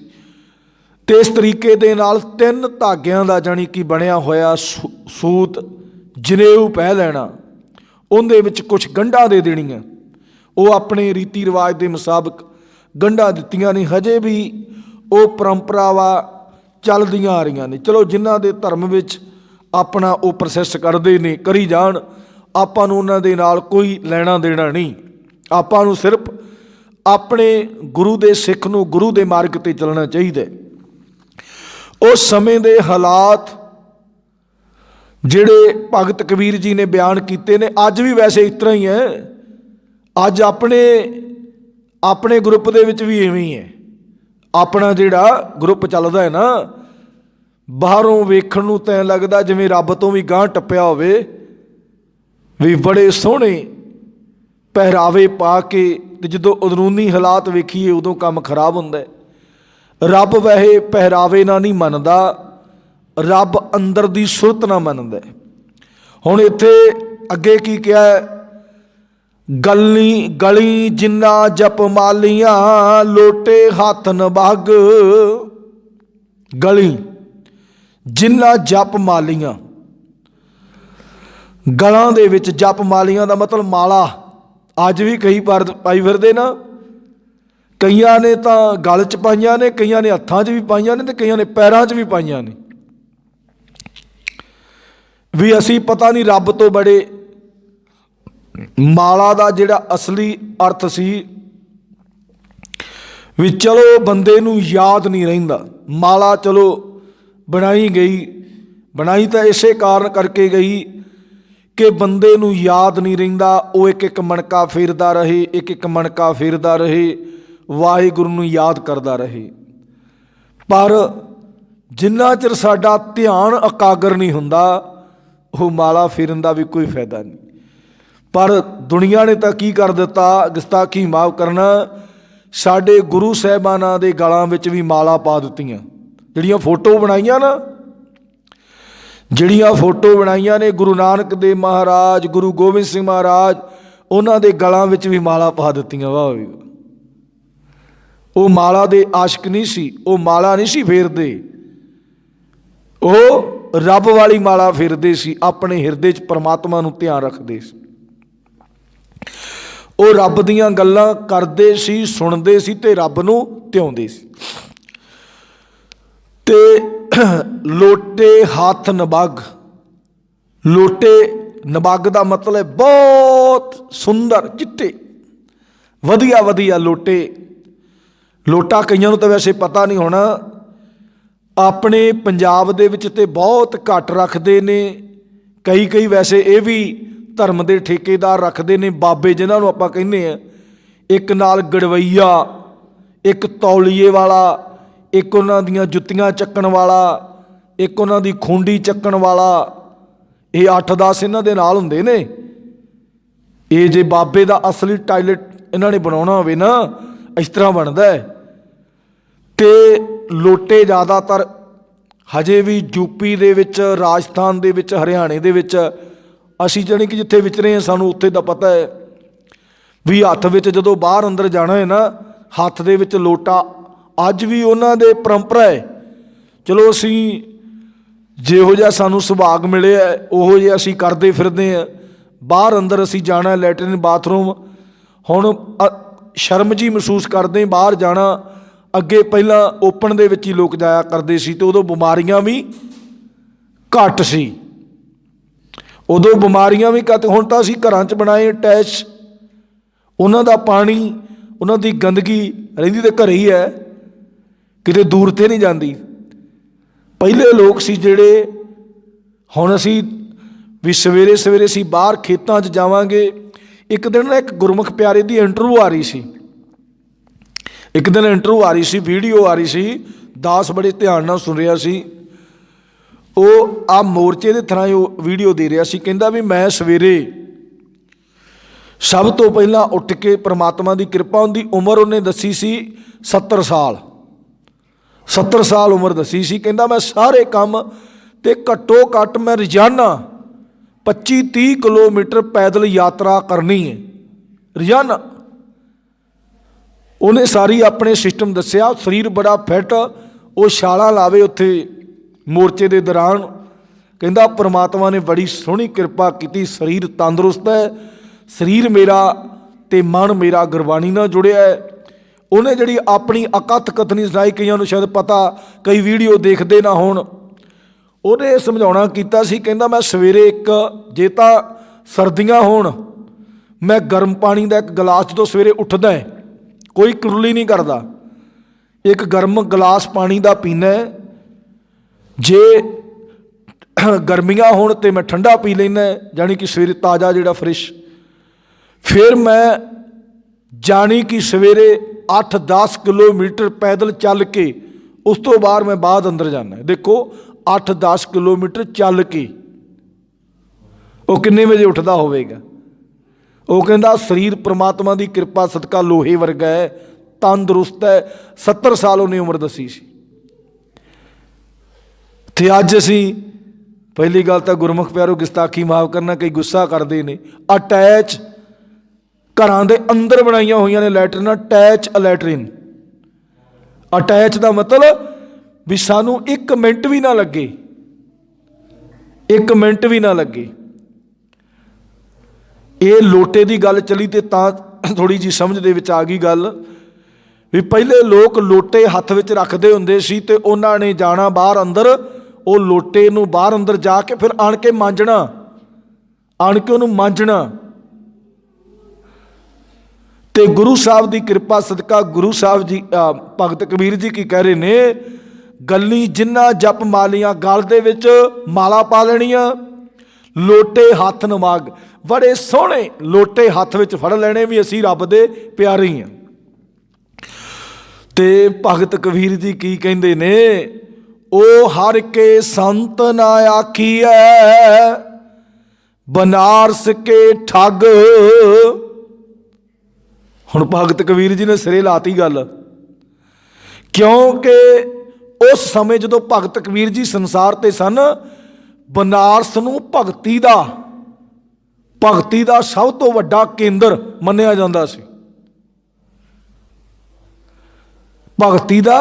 ਅਤੇ ਇਸ ਤਰੀਕੇ ਦੇ ਨਾਲ 3 ਧਾਗਿਆਂ ਦਾ ਜਾਣੀ ਕਿ ਬਣਿਆ ਹੋਇਆ ਸੂਤ ਜਨੇਊ ਪਹਿਨ ਲੈਣਾ, ਉਹਦੇ ਵਿੱਚ ਕੁਛ ਗੰਢਾਂ ਦੇ ਦੇਣੀਆਂ। ਉਹ ਆਪਣੇ ਰੀਤੀ ਰਿਵਾਜ ਦੇ ਮੁਤਾਬਕ ਗੰਢਾਂ ਦਿੱਤੀਆਂ ਨੇ। ਹਜੇ ਵੀ ਉਹ ਪਰੰਪਰਾਵਾਂ ਚੱਲਦੀਆਂ ਆ ਰਹੀਆਂ ਨੇ। ਚਲੋ ਜਿਨ੍ਹਾਂ ਦੇ ਧਰਮ ਵਿੱਚ ਆਪਣਾ ਉਹ ਪ੍ਰੋਸੈਸ ਕਰਦੇ ਨੇ, ਕਰੀ ਜਾਣ, ਆਪਾਂ ਨੂੰ ਉਹਨਾਂ ਦੇ ਨਾਲ ਕੋਈ ਲੈਣਾ ਦੇਣਾ ਨਹੀਂ। ਆਪਾਂ ਨੂੰ ਸਿਰਫ ਆਪਣੇ ਗੁਰੂ ਦੇ ਸਿੱਖ ਨੂੰ ਗੁਰੂ ਦੇ ਮਾਰਗ 'ਤੇ ਚੱਲਣਾ ਚਾਹੀਦਾ। ਉਸ ਸਮੇਂ ਦੇ ਹਾਲਾਤ ਜਿਹੜੇ ਭਗਤ ਕਬੀਰ ਜੀ ਨੇ ਬਿਆਨ ਕੀਤੇ ਨੇ, ਅੱਜ ਵੀ ਵੈਸੇ ਇਸ ਤਰ੍ਹਾਂ ਹੀ ਹੈ। ਅੱਜ ਆਪਣੇ ਗਰੁੱਪ ਦੇ ਵਿੱਚ ਵੀ ਇਵੇਂ ਹੀ ਹੈ। ਆਪਣਾ ਜਿਹੜਾ ਗਰੁੱਪ ਚੱਲਦਾ ਹੈ ਨਾ, ਬਾਹਰੋਂ ਵੇਖਣ ਨੂੰ ਤਾਂ ਲੱਗਦਾ ਜਿਵੇਂ ਰੱਬ ਤੋਂ ਵੀ ਗਾਂਹ ਟੱਪਿਆ ਹੋਵੇ। ਵੀ ਬੜੇ ਸੋਹਣੇ ਪਹਿਰਾਵੇ ਪਾ ਕੇ, ਅਤੇ ਜਦੋਂ ਅੰਦਰੂਨੀ ਹਾਲਾਤ ਵੇਖੀਏ ਉਦੋਂ ਕੰਮ ਖਰਾਬ ਹੁੰਦਾ। ਰੱਬ ਵੈਸੇ ਪਹਿਰਾਵੇ ਨਾਲ ਨਹੀਂ ਮੰਨਦਾ, ਰੱਬ ਅੰਦਰ ਦੀ ਸੁਰਤ ਨਾਲ ਮੰਨਦਾ। ਹੁਣ ਇੱਥੇ ਅੱਗੇ ਕੀ ਕਿਹਾ, ਗਲੀ ਜਿੰਨਾ ਜਪ ਮਾਲੀਆਂ, ਲੋਟੇ ਹੱਥ ਨਭੱਗ। ਗਲੀ ਜਿੰਨਾ ਜਪ ਮਾਲੀਆਂ, ਗਲਾਂ ਦੇ ਵਿੱਚ ਜਪ ਮਾਲੀਆਂ ਦਾ ਮਤਲਬ ਮਾਲਾ। ਅੱਜ ਵੀ ਕਈ ਪਾਈ ਫਿਰਦੇ ਨਾ, ਕਈਆਂ ਨੇ ਤਾਂ ਗਲ 'ਚ ਪਾਈਆਂ ਨੇ, ਕਈਆਂ ਨੇ ਹੱਥਾਂ 'ਚ ਵੀ ਪਾਈਆਂ ਨੇ, ਅਤੇ ਕਈਆਂ ਨੇ ਪੈਰਾਂ 'ਚ ਵੀ ਪਾਈਆਂ ਨੇ। ਵੀ ਅਸੀਂ ਪਤਾ ਨਹੀਂ ਰੱਬ ਤੋਂ ਬੜੇ। ਮਾਲਾ ਦਾ ਜਿਹੜਾ ਅਸਲੀ ਅਰਥ ਸੀ ਵੀ ਚਲੋ ਬੰਦੇ ਨੂੰ ਯਾਦ ਨਹੀਂ ਰਹਿੰਦਾ। ਮਾਲਾ ਚਲੋ ਬਣਾਈ ਗਈ, ਬਣਾਈ ਤਾਂ ਇਸੇ ਕਾਰਨ ਕਰਕੇ ਗਈ ਕਿ ਬੰਦੇ ਨੂੰ ਯਾਦ ਨਹੀਂ ਰਹਿੰਦਾ। ਉਹ ਇੱਕ ਇੱਕ ਮਣਕਾ ਫੇਰਦਾ ਰਹੇ, ਇੱਕ ਇੱਕ ਮਣਕਾ ਫੇਰਦਾ ਰਹੇ, ਵਾਹਿਗੁਰੂ ਨੂੰ ਯਾਦ ਕਰਦਾ ਰਹੇ। ਪਰ ਜਿੰਨਾ ਚਿਰ ਸਾਡਾ ਧਿਆਨ ਇਕਾਗਰ ਨਹੀਂ ਹੁੰਦਾ, ਉਹ ਮਾਲਾ ਫੇਰਨ ਦਾ ਵੀ ਕੋਈ ਫਾਇਦਾ ਨਹੀਂ। ਪਰ ਦੁਨੀਆ ਨੇ ਤਾਂ ਕੀ ਕਰ ਦਿੱਤਾ, ਗੁਸਤਾਖੀ ਮਾਫ਼ ਕਰਨਾ, ਸਾਡੇ ਗੁਰੂ ਸਾਹਿਬਾਨਾਂ ਦੇ ਗਲਾਂ ਵਿੱਚ ਵੀ ਮਾਲਾ ਪਾ ਦਿੱਤੀਆਂ। ਜਿਹੜੀਆਂ ਫੋਟੋ ਬਣਾਈਆਂ ਨਾ, ਜਿਹੜੀਆਂ ਫੋਟੋ ਬਣਾਈਆਂ ਨੇ ਗੁਰੂ ਨਾਨਕ ਦੇਵ ਮਹਾਰਾਜ, ਗੁਰੂ ਗੋਬਿੰਦ ਸਿੰਘ ਮਹਾਰਾਜ, ਉਹਨਾਂ ਦੇ ਗਲਾਂ ਵਿੱਚ ਵੀ ਮਾਲਾ ਪਾ ਦਿੱਤੀਆਂ। ਵਾਹ ਵੀ ਉਹ ਮਾਲਾ ਦੇ ਆਸ਼ਕ ਨਹੀਂ ਸੀ, ਉਹ ਮਾਲਾ ਨਹੀਂ ਸੀ ਫੇਰਦੇ, ਉਹ ਰੱਬ ਵਾਲੀ ਮਾਲਾ ਫੇਰਦੇ ਸੀ। ਆਪਣੇ ਹਿਰਦੇ 'ਚ ਪਰਮਾਤਮਾ ਨੂੰ ਧਿਆਨ ਰੱਖਦੇ ਸੀ। ਉਹ ਰੱਬ ਦੀਆਂ ਗੱਲਾਂ ਕਰਦੇ ਸੀ, ਸੁਣਦੇ ਸੀ ਅਤੇ ਰੱਬ ਨੂੰ ਧਿਆਉਂਦੇ ਸੀ। ਅਤੇ ਲੋਟੇ ਹੱਥ ਨਭੱਗ, ਲੋਟੇ ਨਭੱਗ ਦਾ ਮਤਲਬ ਹੈ ਬਹੁਤ ਸੁੰਦਰ, ਚਿੱਟੇ, ਵਧੀਆ ਵਧੀਆ ਲੋਟੇ। ਲੋਟਾ ਕਈਆਂ ਨੂੰ ਤਾਂ ਵੈਸੇ ਪਤਾ ਨਹੀਂ ਹੋਣਾ, ਆਪਣੇ ਪੰਜਾਬ ਦੇ ਵਿੱਚ ਤਾਂ ਬਹੁਤ ਘੱਟ ਰੱਖਦੇ ਨੇ। ਕਈ ਵੈਸੇ ਇਹ ਵੀ ਧਰਮ ਦੇ ਠੇਕੇਦਾਰ ਰੱਖਦੇ ਨੇ, ਬਾਬੇ ਜਿਹਨਾਂ ਨੂੰ ਆਪਾਂ ਕਹਿੰਦੇ ਹਾਂ। ਇੱਕ ਨਾਲ ਗੜਵਈਆ, ਇੱਕ ਤੌਲੀਏ ਵਾਲਾ, ਇੱਕ ਉਹਨਾਂ ਦੀਆਂ ਜੁੱਤੀਆਂ ਚੱਕਣ ਵਾਲਾ, ਇੱਕ ਉਹਨਾਂ ਦੀ ਖੂੰਡੀ ਚੱਕਣ ਵਾਲਾ। ਇਹ 8-10 ਇਹਨਾਂ ਦੇ ਨਾਲ ਹੁੰਦੇ ਨੇ। ਇਹ ਜੇ ਬਾਬੇ ਦਾ ਅਸਲੀ ਟਾਇਲਟ ਇਹਨਾਂ ਨੇ ਬਣਾਉਣਾ ਹੋਵੇ ਨਾ, ਇਸ ਤਰ੍ਹਾਂ ਬਣਦਾ ਹੈ। ਅਤੇ ਲੋਟੇ ਜ਼ਿਆਦਾਤਰ ਹਜੇ ਵੀ ਯੂਪੀ ਦੇ ਵਿੱਚ, ਰਾਜਸਥਾਨ ਦੇ ਵਿੱਚ, ਹਰਿਆਣੇ ਦੇ ਵਿੱਚ, ਅਸੀਂ ਜਾਣੀ ਕਿ ਜਿੱਥੇ ਵਿਚਰੇ ਹਾਂ ਸਾਨੂੰ ਉੱਥੇ ਦਾ ਪਤਾ ਹੈ ਵੀ ਹੱਥ ਵਿੱਚ ਜਦੋਂ ਬਾਹਰ ਅੰਦਰ ਜਾਣਾ ਹੈ ਨਾ, ਹੱਥ ਦੇ ਵਿੱਚ ਲੋਟਾ। ਅੱਜ ਵੀ ਉਹਨਾਂ ਦੇ ਪਰੰਪਰਾ ਹੈ। ਚਲੋ ਅਸੀਂ ਜਿਹੋ ਜਿਹਾ ਸਾਨੂੰ ਸੁਭਾਗ ਮਿਲਿਆ ਉਹੋ ਜਿਹਾ ਅਸੀਂ ਕਰਦੇ ਫਿਰਦੇ ਹਾਂ। ਬਾਹਰ ਅੰਦਰ ਅਸੀਂ ਜਾਣਾ, ਲੈਟਰਿਨ ਬਾਥਰੂਮ, ਹੁਣ ਸ਼ਰਮ ਜਿਹੀ ਮਹਿਸੂਸ ਕਰਦੇ ਬਾਹਰ ਜਾਣਾ। ਅੱਗੇ ਪਹਿਲਾਂ ਓਪਨ ਦੇ ਵਿੱਚ ਹੀ ਲੋਕ ਜਾਇਆ ਕਰਦੇ ਸੀ, ਅਤੇ ਉਦੋਂ ਬਿਮਾਰੀਆਂ ਵੀ ਘੱਟ ਸੀ। ਉਦੋਂ ਬਿਮਾਰੀਆਂ ਵੀ ਘੱਟ। ਹੁਣ ਤਾਂ ਅਸੀਂ ਘਰਾਂ 'ਚ ਬਣਾਏ ਅਟੈਚ, ਉਹਨਾਂ ਦਾ ਪਾਣੀ, ਉਹਨਾਂ ਦੀ ਗੰਦਗੀ ਰਹਿੰਦੀ ਤਾਂ ਘਰੇ ਹੀ ਹੈ, ਕਿਤੇ ਦੂਰ 'ਤੇ ਨਹੀਂ ਜਾਂਦੀ। ਪਹਿਲੇ ਲੋਕ ਸੀ ਜਿਹੜੇ, ਹੁਣ ਅਸੀਂ ਵੀ ਸਵੇਰੇ ਸਵੇਰੇ ਅਸੀਂ ਬਾਹਰ ਖੇਤਾਂ 'ਚ ਜਾਵਾਂਗੇ। ਇੱਕ ਦਿਨ ਨਾ ਇੱਕ ਗੁਰਮੁਖ ਪਿਆਰੇ ਦੀ ਇੰਟਰਵਿਊ ਆ ਰਹੀ ਸੀ, एक दिन इंटरव्यू आ रही सी, वीडियो आ रही सी, दास बड़े ध्यान नाल सुन रहा सी। ਉਹ ਆ ਮੋਰਚੇ ਦੇ ਥਾਂ ਉਹ ਵੀਡੀਓ ਦੇ ਰਿਹਾ ਸੀ। ਕਹਿੰਦਾ ਵੀ ਮੈਂ ਸਵੇਰੇ ਸਭ ਤੋਂ ਪਹਿਲਾਂ ਉੱਠ ਕੇ ਪ੍ਰਮਾਤਮਾ ਦੀ ਕਿਰਪਾ ਹੁੰਦੀ, ਉਮਰ ਉਹਨੇ ਦੱਸੀ ਸੀ 70 ਸਾਲ, 70 ਸਾਲ ਉਮਰ ਦੱਸੀ ਸੀ। ਕਹਿੰਦਾ ਮੈਂ ਸਾਰੇ ਕੰਮ ਤੇ ਘੱਟੋ ਘੱਟ ਮੈਂ ਰੋਜ਼ਾਨਾ 25-30 ਕਿਲੋਮੀਟਰ ਪੈਦਲ ਯਾਤਰਾ ਕਰਨੀ ਹੈ ਰੋਜ਼ਾਨਾ। ਉਹਨੇ ਸਾਰੀ ਆਪਣੇ ਸਿਸਟਮ ਦੱਸਿਆ। ਸਰੀਰ ਬੜਾ ਫਿੱਟ, ਉਹ ਛਾਲਾਂ ਲਾਵੇ ਉੱਥੇ ਮੋਰਚੇ ਦੇ ਦੌਰਾਨ। ਕਹਿੰਦਾ ਪ੍ਰਮਾਤਮਾ ਨੇ ਬੜੀ ਸੋਹਣੀ ਕਿਰਪਾ ਕੀਤੀ, ਸਰੀਰ ਤੰਦਰੁਸਤ ਹੈ, ਸਰੀਰ ਮੇਰਾ ਤੇ ਮਨ ਮੇਰਾ ਗੁਰਬਾਣੀ ਨਾਲ ਜੁੜਿਆ ਹੈ। ਉਹਨੇ ਜਿਹੜੀ ਆਪਣੀ ਅਕਥ ਕਥਨੀ ਸੁਣਾਈ, ਕਈਆਂ ਨੂੰ ਸ਼ਾਇਦ ਪਤਾ, ਕਈ ਵੀਡੀਓ ਦੇਖਦੇ ਨਾ ਹੋਣ, ਉਹਨੇ ਸਮਝਾਉਣਾ ਕੀਤਾ ਸੀ। ਕਹਿੰਦਾ ਮੈਂ ਸਵੇਰੇ ਜੇ ਤਾਂ ਸਰਦੀਆਂ ਹੋਣ ਮੈਂ ਗਰਮ ਪਾਣੀ ਦਾ ਇੱਕ ਗਲਾਸ ਜਦੋਂ ਸਵੇਰੇ ਉੱਠਦਾ, ਕੋਈ ਕੁਰਲੀ ਨਹੀਂ ਕਰਦਾ, ਇੱਕ ਗਰਮ ਗਲਾਸ ਪਾਣੀ ਦਾ ਪੀਣਾ। ਜੇ ਗਰਮੀਆਂ ਹੋਣ ਤਾਂ ਮੈਂ ਠੰਡਾ ਪੀ ਲੈਂਦਾ, ਜਾਣੀ ਕਿ ਸਵੇਰੇ ਤਾਜ਼ਾ ਜਿਹੜਾ ਫਰੈਸ਼। ਫਿਰ ਮੈਂ ਜਾਣੀ ਕਿ ਸਵੇਰੇ 8-10 ਕਿਲੋਮੀਟਰ ਪੈਦਲ ਚੱਲ ਕੇ ਉਸ ਤੋਂ ਬਾਅਦ ਮੈਂ ਬਾਅਦ ਅੰਦਰ ਜਾਂਦਾ। ਦੇਖੋ 8-10 ਕਿਲੋਮੀਟਰ ਚੱਲ ਕੇ ਉਹ ਕਿੰਨੇ ਵਜੇ ਉੱਠਦਾ ਹੋਵੇਗਾ। ਉਹ ਕਹਿੰਦਾ ਸਰੀਰ ਪ੍ਰਮਾਤਮਾ ਦੀ ਕਿਰਪਾ ਸਦਕਾ ਲੋਹੇ ਵਰਗਾ ਹੈ, ਤੰਦਰੁਸਤ ਹੈ। 70 ਸਾਲ ਉਹਨੇ ਉਮਰ ਦੱਸੀ ਸੀ। ਤੇ ਅੱਜ ਅਸੀਂ ਪਹਿਲੀ ਗੱਲ ਤਾਂ ਗੁਰਮੁਖ ਪਿਆਰੋ ਗੁਸਤਾਖੀ ਮਾਫ ਕਰਨਾ, ਕਈ ਗੁੱਸਾ ਕਰਦੇ ਨੇ। ਅਟੈਚ ਘਰਾਂ ਦੇ ਅੰਦਰ ਬਣਾਈਆਂ ਹੋਈਆਂ ਨੇ ਲੈਟਰਿਨ, ਅਟੈਚ ਲੈਟਰਿਨ। ਅਟੈਚ ਦਾ ਮਤਲਬ ਵੀ ਸਾਨੂੰ 1 ਮਿੰਟ ਵੀ ਨਾ ਲੱਗੇ, 1 ਮਿੰਟ ਵੀ ਨਾ ਲੱਗੇ। ਇਹ ਲੋਟੇ ਦੀ ਗੱਲ ਚੱਲੀ ਤੇ ਤਾਂ ਥੋੜ੍ਹੀ ਜਿਹੀ ਸਮਝ ਦੇ ਵਿੱਚ ਆ ਗਈ ਗੱਲ ਵੀ ਪਹਿਲੇ ਲੋਕ ਲੋਟੇ ਹੱਥ ਵਿੱਚ ਰੱਖਦੇ ਹੁੰਦੇ ਸੀ ਤੇ ਉਹਨਾਂ ਨੇ ਜਾਣਾ ਬਾਹਰ ਅੰਦਰ, ਉਹ ਲੋਟੇ ਨੂੰ ਬਾਹਰ ਅੰਦਰ ਜਾ ਕੇ ਫਿਰ ਆਣ ਕੇ ਮਾਂਜਣਾ, ਆਣ ਕੇ ਉਹਨੂੰ ਮਾਂਜਣਾ। ਤੇ ਗੁਰੂ ਸਾਹਿਬ ਦੀ ਕਿਰਪਾ ਸਦਕਾ ਗੁਰੂ ਸਾਹਿਬ ਜੀ ਭਗਤ ਕਬੀਰ ਜੀ ਕੀ ਕਹਿ ਰਹੇ ਨੇ, ਗੱਲੀ ਜਿੰਨਾ ਜਪ ਮਾਲੀਆਂ, ਗਲ ਦੇ ਵਿੱਚ ਮਾਲਾ ਪਾ ਲੈਣੀਆਂ, ਲੋਟੇ ਹੱਥ ਨਮਾਗ। ਬੜੇ ਸੋਹਣੇ ਲੋਟੇ ਹੱਥ ਵਿੱਚ ਫੜ ਲੈਣੇ ਵੀ ਅਸੀਂ ਰੱਬ ਦੇ ਪਿਆਰੇ ਹੀ ਹਾਂ। ਤੇ ਭਗਤ ਕਬੀਰ ਜੀ ਕੀ ਕਹਿੰਦੇ ਨੇ, ਉਹ ਹਰ ਕੇ ਸੰਤ ਨਾ ਆਖੀਐ, ਬਨਾਰਸ ਕੇ ਠੱਗ। ਹੁਣ ਭਗਤ ਕਬੀਰ ਜੀ ਨੇ ਸਿਰੇ ਲਾਤੀ ਗੱਲ, ਕਿਉਂਕਿ ਉਸ ਸਮੇਂ ਜਦੋਂ ਭਗਤ ਕਬੀਰ ਜੀ ਸੰਸਾਰ ਤੇ ਸਨ, ਬਨਾਰਸ ਨੂੰ ਭਗਤੀ ਦਾ ਸਭ ਤੋਂ ਵੱਡਾ ਕੇਂਦਰ ਮੰਨਿਆ ਜਾਂਦਾ ਸੀ। ਭਗਤੀ ਦਾ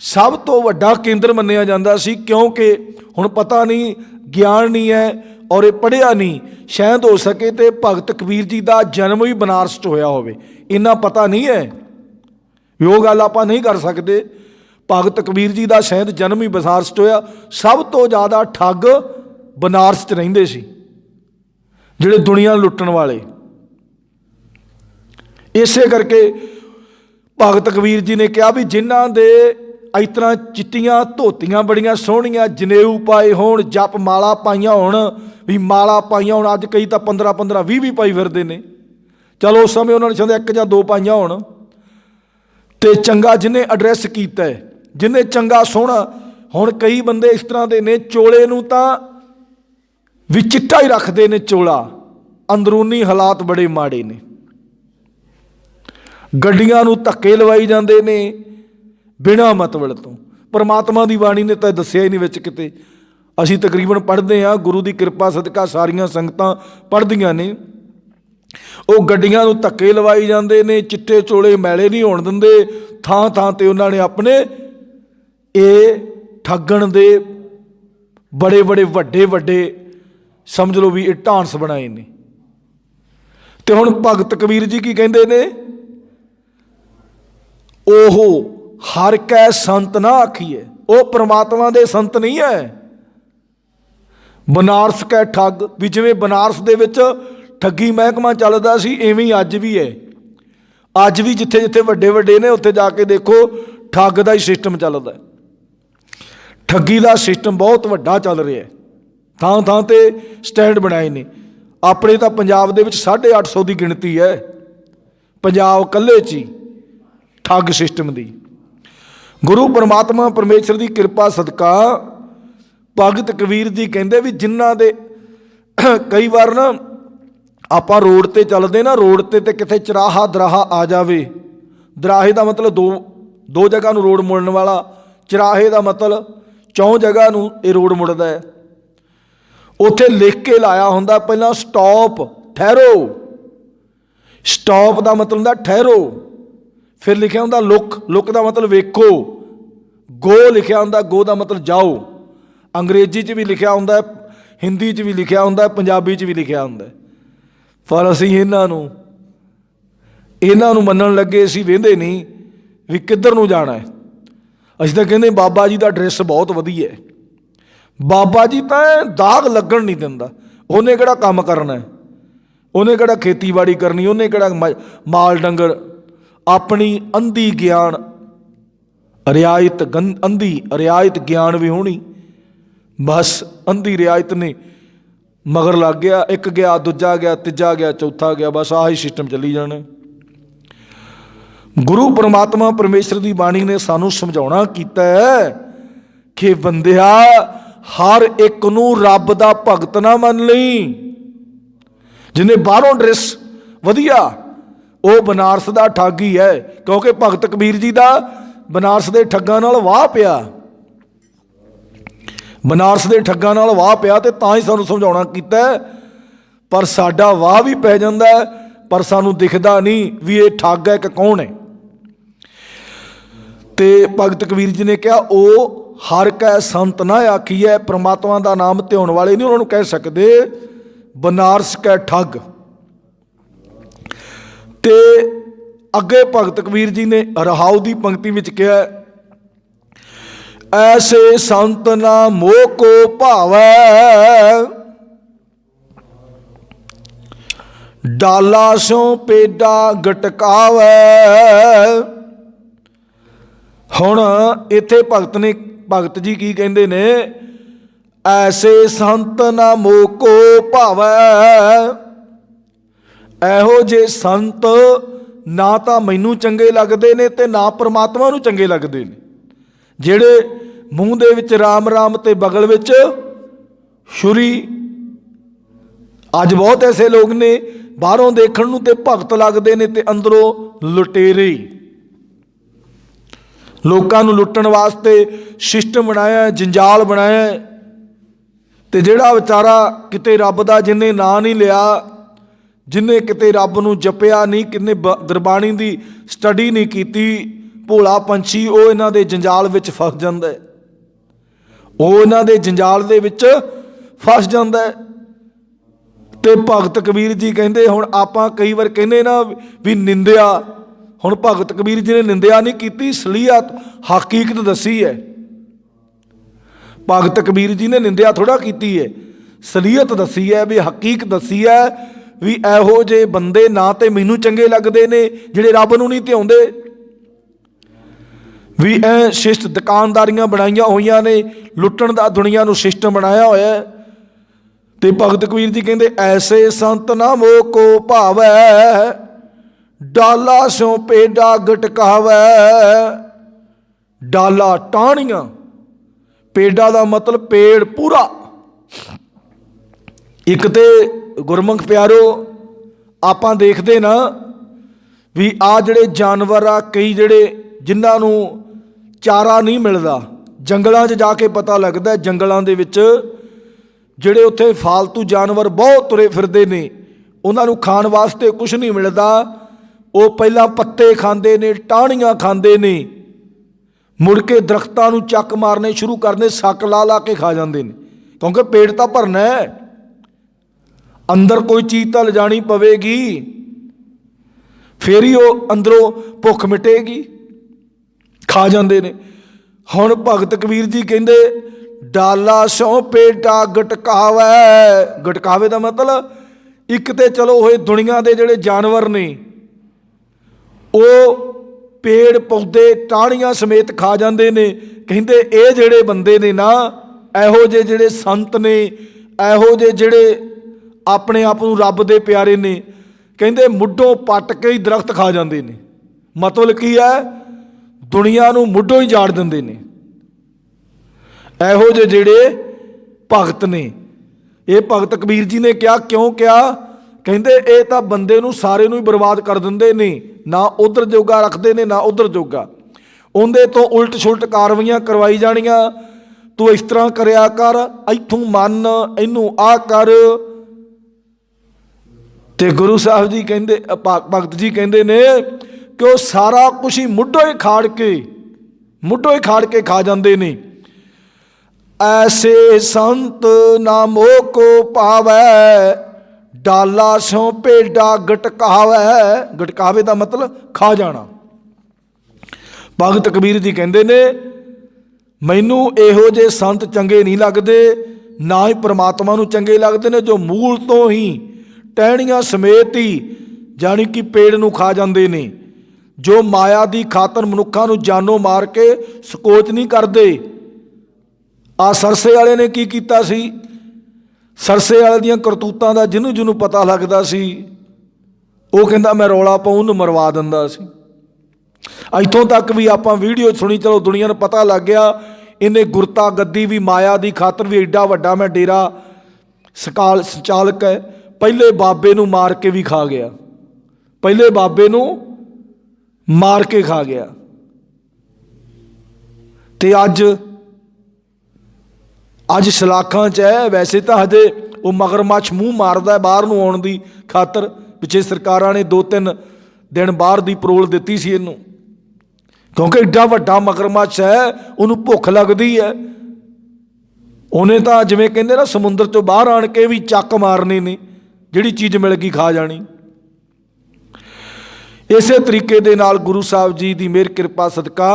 ਸਭ ਤੋਂ ਵੱਡਾ ਕੇਂਦਰ ਮੰਨਿਆ ਜਾਂਦਾ ਸੀ, ਕਿਉਂਕਿ ਹੁਣ ਪਤਾ ਨਹੀਂ, ਗਿਆਨ ਨਹੀਂ ਹੈ ਔਰ ਇਹ ਪੜ੍ਹਿਆ ਨਹੀਂ, ਸ਼ਾਇਦ ਹੋ ਸਕੇ ਤੇ ਭਗਤ ਕਬੀਰ ਜੀ ਦਾ ਜਨਮ ਵੀ ਬਨਾਰਸ 'ਚ ਹੋਇਆ ਹੋਵੇ, ਇੰਨਾ ਪਤਾ ਨਹੀਂ ਹੈ। ਉਹ ਗੱਲ ਆਪਾਂ ਨਹੀਂ ਕਰ ਸਕਦੇ। ਭਗਤ ਕਬੀਰ ਜੀ ਦਾ ਸ਼ਾਇਦ ਜਨਮ ਹੀ ਬਨਾਰਸ 'ਚ ਹੋਇਆ। ਸਭ ਤੋਂ ਜ਼ਿਆਦਾ ਠੱਗ ਬਨਾਰਸ 'ਚ ਰਹਿੰਦੇ ਸੀ, ਜਿਹੜੇ ਦੁਨੀਆ ਲੁੱਟਣ ਵਾਲੇ। ਇਸੇ ਕਰਕੇ ਭਗਤ ਕਬੀਰ ਜੀ ਨੇ ਕਿਹਾ ਵੀ ਜਿਨ੍ਹਾਂ ਦੇ ਇਸ ਤਰ੍ਹਾਂ ਚਿੱਟੀਆਂ ਧੋਤੀਆਂ ਬੜੀਆਂ ਸੋਹਣੀਆਂ, ਜਨੇਊ ਪਾਏ ਹੋਣ, ਜਪ ਮਾਲਾ ਪਾਈਆਂ ਹੋਣ, ਵੀ ਮਾਲਾ ਪਾਈਆਂ ਹੋਣ। ਅੱਜ ਕਈ ਤਾਂ 15-15, 20 ਪਾਈ ਫਿਰਦੇ ਨੇ। ਚਲੋ ਉਸ ਸਮੇਂ ਉਹਨਾਂ ਨੇ ਚਾਹੁੰਦੇ 1 ਜਾਂ 2 ਪਾਈਆਂ ਹੋਣ। ਤੇ ਚੰਗਾ ਜਿਹਨੇ ਐਡਰੈਸ ਕੀਤਾ, ਜਿਹਨੇ ਚੰਗਾ ਸੋਹਣਾ। ਹੁਣ ਕਈ ਬੰਦੇ ਇਸ ਤਰ੍ਹਾਂ ਦੇ ਨੇ, ਚੋਲੇ ਨੂੰ ਤਾਂ ਵੀ ਚਿੱਟਾ ਹੀ ਰੱਖਦੇ ਨੇ ਚੋਲਾ, ਅੰਦਰੂਨੀ ਹਾਲਾਤ ਬੜੇ ਮਾੜੇ ਨੇ। ਗੱਡੀਆਂ ਨੂੰ ਧੱਕੇ ਲਵਾਈ ਜਾਂਦੇ ਨੇ ਬਿਨਾਂ ਮਤਲਬ ਤੋਂ। ਪਰਮਾਤਮਾ ਦੀ ਬਾਣੀ ਨੇ ਤਾਂ ਦੱਸਿਆ ਹੀ ਨਹੀਂ ਵਿੱਚ ਕਿਤੇ। ਅਸੀਂ ਤਕਰੀਬਨ ਪੜ੍ਹਦੇ ਹਾਂ, ਗੁਰੂ ਦੀ ਕਿਰਪਾ ਸਦਕਾ ਸਾਰੀਆਂ ਸੰਗਤਾਂ ਪੜ੍ਹਦੀਆਂ ਨੇ। ਉਹ ਗੱਡੀਆਂ ਨੂੰ ਧੱਕੇ ਲਵਾਈ ਜਾਂਦੇ ਨੇ, ਚਿੱਟੇ ਚੋਲੇ ਮੈਲੇ ਨਹੀਂ ਹੋਣ ਦਿੰਦੇ। ਥਾਂ ਥਾਂ 'ਤੇ ਉਹਨਾਂ ਨੇ ਆਪਣੇ ਇਹ ਠੱਗਣ ਦੇ ਬੜੇ ਵੱਡੇ ਸਮਝ ਲਓ ਵੀ ਇਹ ਢਾਂਸ ਬਣਾਏ ਨੇ। ਤੇ ਹੁਣ ਭਗਤ ਕਬੀਰ ਜੀ ਕੀ ਕਹਿੰਦੇ ਨੇ, ਉਹ ਹਰ ਕੈ ਸੰਤ ਨਾ ਆਖੀਏ। ਉਹ ਪ੍ਰਮਾਤਮਾ ਦੇ ਸੰਤ ਨਹੀਂ ਹੈ। ਬਨਾਰਸ ਕੈ ਠੱਗ, ਵੀ ਜਿਵੇਂ ਬਨਾਰਸ ਦੇ ਵਿੱਚ ਠੱਗੀ ਮਹਿਕਮਾ ਚੱਲਦਾ ਸੀ, ਇਵੇਂ ਹੀ ਅੱਜ ਵੀ ਹੈ। ਅੱਜ ਵੀ ਜਿੱਥੇ ਜਿੱਥੇ ਵੱਡੇ ਨੇ ਉੱਥੇ ਜਾ ਕੇ ਦੇਖੋ, ਠੱਗ ਦਾ ਹੀ ਸਿਸਟਮ ਚੱਲਦਾ। ਠੱਗੀ ਦਾ ਸਿਸਟਮ ਬਹੁਤ ਵੱਡਾ ਚੱਲ ਰਿਹਾ। ਥਾਂ ਥਾਂ 'ਤੇ ਸਟੈਂਡ ਬਣਾਏ ਨੇ। ਆਪਣੇ ਤਾਂ ਪੰਜਾਬ ਦੇ ਵਿੱਚ 850 ਦੀ ਗਿਣਤੀ ਹੈ, ਪੰਜਾਬ ਇਕੱਲੇ 'ਚ ਹੀ। ठग सिस्टम दी। गुरु परमात्मा परमेश्वर की कृपा सदका भगत कबीर जी कहते भी जिन्हां दे कई बार ना आपां रोड ते चलदे ना, रोड ते किते चराहा दराहा आ जावे, दराहे का मतलब दो जगह नूं रोड मुड़न वाला, चराहे का मतलब 4 जगह नूं ये रोड मुड़दा है। उत्थे लिख के लाया हुंदा पहला स्टॉप ठहरो, स्टॉप का मतलब हुंदा ठहरो, फिर लिखा हुंदा लुक, लुक का मतलब वेखो, गो लिखा हुंदा, गो का मतलब जाओ, अंग्रेजी च भी लिखा हुंदा, हिंदी च भी लिखा हुंदा, पंजाबी च भी लिखा हुंदा। पर असीं इन्हां नूं मन्नण लगे, असीं वेंदे नहीं भी किधर नूं जाना है। असीं तां कहंदे बाबा जी का ड्रैस बहुत वधिया है, बाबा जी तां दाग लगण नहीं दिंदा, उन्हें किहड़ा काम करना है, उन्हें किहड़ा खेतीबाड़ी करनी, उन्हें किहड़ा माल डंगर, अपनी अंधी ज्ञान रियायत अंधी रियायत ज्ञान भी होनी, बस अंधी रियायत ने मगर लग गया, एक गया दूजा गया तीजा गया चौथा गया, बस आही सिस्टम चली जाना। गुरु परमात्मा परमेश्वर की बाणी ने सानू समझाउणा कीता है कि बंदिया हर एक नूं रब दा भगत ना मन लई। जिन्हें बाहरों ड्रेस वधिया वो बनारस का ठग ही है, क्योंकि भगत कबीर जी का बनारस के ठग्गां नाल वाह पिया, बनारस के ठग्गां नाल वाह पिया, तो तां ही सानू समझाउणा कीता है। पर साडा वाह भी पै जांदा है, पर सानू दिखदा नहीं भी ये ठग है कि कौन है। ते भगत कबीर जी ने कहा ओ हर कै संत ना आखिए, परमात्मा का नाम ध्यान वाले नहीं उन्होंने कह सकते बनारस कै ठग। ते अगे भगत कबीर जी ने रहाऊ की पंक्ति में कहा, ऐसे संत ना मोह को भावै, डाला सो पेडा गटकावै। हुण इत्थे भगत जी की कहंदे ने, ऐसे संत ना मोह को भावै, एहो जे संत ना तो मैनू चंगे लगते ने ते ना परमात्मा नू चंगे लगते ने, जेड़े मूँह दे विच राम राम ते बगल विच छुरी। अज बहुत ऐसे लोग ने बाहरों देखण नू ते भगत लगते ने ते अंदरों लुटेरे, लोकां नू लुट्टण वास्ते सिस्टम बनाया, जंजाल बनाया। ते जिहड़ा बेचारा किते रब दा जिन्हें नां नहीं लिया, जिन्हें किते रब नू जपिया नहीं, किन्ने गुरबाणी दी स्टडी नहीं कीती, भोला पंछी वो इन्हां दे जंजाल विच फस जांदा है, वो इन्हां दे जंजाल दे विच फस जांदा है। ते भगत कबीर जी कहंदे, हुण आपां कई बार कहने ना भी निंदिया, हुण भगत कबीर जी ने निंदिया नहीं की, सलीयत हकीकत दसी है। भगत कबीर जी ने निंदिया थोड़ा की है, सलीयत दसी है, भी हकीकत दसी है भी एहो जे बंदे ना तो मैनू चंगे लगते ने जिहड़े रब नू नहीं ध्याउंदे, भी ऐ शिष्ट दुकानदारियां बनाईयां होईयां ने, लुट्टण दा दुनिया नू सिस्टम बनाया होया है। ते भगत कबीर जी कहंदे, ऐसे संत ना मोह को भावै, डाला सो पेडा गटकावै। डाला टाहनियां, पेडा का मतलब पेड़ पूरा। एक तो गुरमुख प्यारो आपां देखते ना भी आ जिहड़े जानवर आ, कई जिहड़े जिन्हां नूं चारा नहीं मिलता, जंगलों च जाके पता लगता, जंगलों के विच जिहड़े उत्थे फालतू जानवर बहुत तुरे फिरदे ने, उन्हां नूं खाण वास्ते कुछ नहीं मिलता, वो पहला पत्ते खांदे ने, टाहनियां खांदे ने, मुड़ के दरख्तां नूं चक मारने शुरू करते, सक ला ला के खा जाते हैं, क्योंकि पेट तो भरना है, अंदर कोई चीज़ तो लिजानी पवेगी, फिर ही वो अंदरों भुख मिटेगी, खा जाते हैं। हुण भगत कबीर जी कहंदे, डाला सो पेडा गटकावै। गटकावे का मतलब एक तो चलो होए दुनिया के जिहड़े जानवर ने वो पेड़ पौधे टाहनियां समेत खा जाते हैं। कहंदे ये जिहड़े बंदे ने ना, एहो जे जिहड़े संत ने, एहो जे जिहड़े अपने आप नूं रब दे प्यारे ने, कहंदे मुड्ढों पट के ही दरख्त खा जाते हैं। मतलब की है ਦੁਨੀਆ ਨੂੰ ਮੁੱਢੋਂ ਹੀ ਜਾੜ ਦਿੰਦੇ ਨੇ। ਇਹੋ ਜਿਹੇ ਜਿਹੜੇ ਭਗਤ ਨੇ, ਇਹ ਭਗਤ ਕਬੀਰ ਜੀ ਨੇ ਕਿਹਾ, ਕਿਉਂ ਕਿਹਾ? ਕਹਿੰਦੇ ਇਹ ਤਾਂ ਬੰਦੇ ਨੂੰ ਸਾਰੇ ਨੂੰ ਹੀ ਬਰਬਾਦ ਕਰ ਦਿੰਦੇ ਨੇ, ਨਾ ਉਧਰ ਜੋਗਾ ਰੱਖਦੇ ਨੇ ਨਾ ਉਧਰ ਜੋਗਾ। ਉਹਦੇ ਤੋਂ ਉਲਟ ਸੁਲਟ ਕਾਰਵਾਈਆਂ ਕਰਵਾਈ ਜਾਣੀਆਂ, ਤੂੰ ਇਸ ਤਰ੍ਹਾਂ ਕਰਿਆ ਕਰ, ਇੱਥੋਂ ਮੰਨ, ਇਹਨੂੰ ਆ ਕਰ। ਤੇ ਗੁਰੂ ਸਾਹਿਬ ਜੀ ਕਹਿੰਦੇ, ਭਗਤ ਜੀ ਕਹਿੰਦੇ ਨੇ ਕਿ ਉਹ ਸਾਰਾ ਕੁਛ ਹੀ ਮੁੱਢੋਂ ਹੀ ਖਾੜ ਕੇ ਖਾ ਜਾਂਦੇ ਨੇ। ਐਸੇ ਸੰਤ ਨਾ ਮੋਹ ਕੋ ਪਾਵੈ, ਡਾਲਾ ਸੋਂ ਭੇਡਾ ਗਟਕਾਵੈ। ਗਟਕਾਵੇ ਦਾ ਮਤਲਬ ਖਾ ਜਾਣਾ। ਭਗਤ ਕਬੀਰ ਜੀ ਕਹਿੰਦੇ ਨੇ ਮੈਨੂੰ ਇਹੋ ਜਿਹੇ ਸੰਤ ਚੰਗੇ ਨਹੀਂ ਲੱਗਦੇ, ਨਾ ਹੀ ਪ੍ਰਮਾਤਮਾ ਨੂੰ ਚੰਗੇ ਲੱਗਦੇ ਨੇ, ਜੋ ਮੂਲ ਤੋਂ ਹੀ ਟਹਿਣੀਆਂ ਸਮੇਤ ਹੀ ਜਾਣੀ ਕਿ ਪੇੜ ਨੂੰ ਖਾ ਜਾਂਦੇ ਨੇ, ਜੋ ਮਾਇਆ ਦੀ ਖਾਤਰ ਮਨੁੱਖਾਂ ਨੂੰ ਜਾਨੋਂ ਮਾਰ ਕੇ ਸਕੋਚ ਨਹੀਂ ਕਰਦੇ। ਆ ਸਰਸੇ ਵਾਲੇ ਨੇ ਕੀ ਕੀਤਾ ਸੀ? ਸਰਸੇ ਵਾਲੇ ਦੀਆਂ ਕਰਤੂਤਾਂ ਦਾ ਜਿਹਨੂੰ ਪਤਾ ਲੱਗਦਾ ਸੀ, ਉਹ ਕਹਿੰਦਾ ਮੈਂ ਰੌਲਾ ਪਾਉਂ, ਉਹਨੂੰ ਮਰਵਾ ਦਿੰਦਾ ਸੀ। ਇੱਥੋਂ ਤੱਕ ਵੀ ਆਪਾਂ ਵੀਡੀਓ ਸੁਣੀ, ਚਲੋ ਦੁਨੀਆ ਨੂੰ ਪਤਾ ਲੱਗ ਗਿਆ ਇਹਨੇ ਗੁਰਤਾ ਗੱਦੀ ਵੀ ਮਾਇਆ ਦੀ ਖਾਤਰ ਵੀ ਐਡਾ ਵੱਡਾ ਮੈਂ ਡੇਰਾ ਸੰਚਾਲਕ ਹੈ। ਪਹਿਲੇ ਬਾਬੇ ਨੂੰ ਮਾਰ ਕੇ ਵੀ ਖਾ ਗਿਆ, ਪਹਿਲੇ ਬਾਬੇ ਨੂੰ ਮਾਰ ਕੇ ਖਾ ਗਿਆ। ਤੇ ਅੱਜ ਸਲਾਖਾਂ 'ਚ ਹੈ। ਵੈਸੇ ਤਾਂ ਹਜੇ ਉਹ ਮਗਰਮੱਛ ਮੂੰਹ ਮਾਰਦਾ ਬਾਹਰ ਨੂੰ ਆਉਣ ਦੀ ਖਾਤਰ। ਪਿੱਛੇ ਸਰਕਾਰਾਂ ਨੇ 2-3 ਦਿਨ ਬਾਹਰ ਦੀ ਪਰੋਲ ਦਿੱਤੀ ਸੀ ਇਹਨੂੰ, ਕਿਉਂਕਿ ਐਡਾ ਵੱਡਾ ਮਗਰਮੱਛ ਹੈ, ਉਹਨੂੰ ਭੁੱਖ ਲੱਗਦੀ ਹੈ। ਉਹਨੇ ਤਾਂ ਜਿਵੇਂ ਕਹਿੰਦੇ ਨਾ ਸਮੁੰਦਰ 'ਚੋਂ ਬਾਹਰ ਆਣ ਕੇ ਵੀ ਚੱਕ ਮਾਰਨੇ ਨੇ, ਜਿਹੜੀ ਚੀਜ਼ ਮਿਲ ਗਈ ਖਾ ਜਾਣੀ। ਇਸੇ ਤਰੀਕੇ ਦੇ ਨਾਲ ਗੁਰੂ ਸਾਹਿਬ ਜੀ ਦੀ ਮਿਹਰ ਕਿਰਪਾ ਸਦਕਾ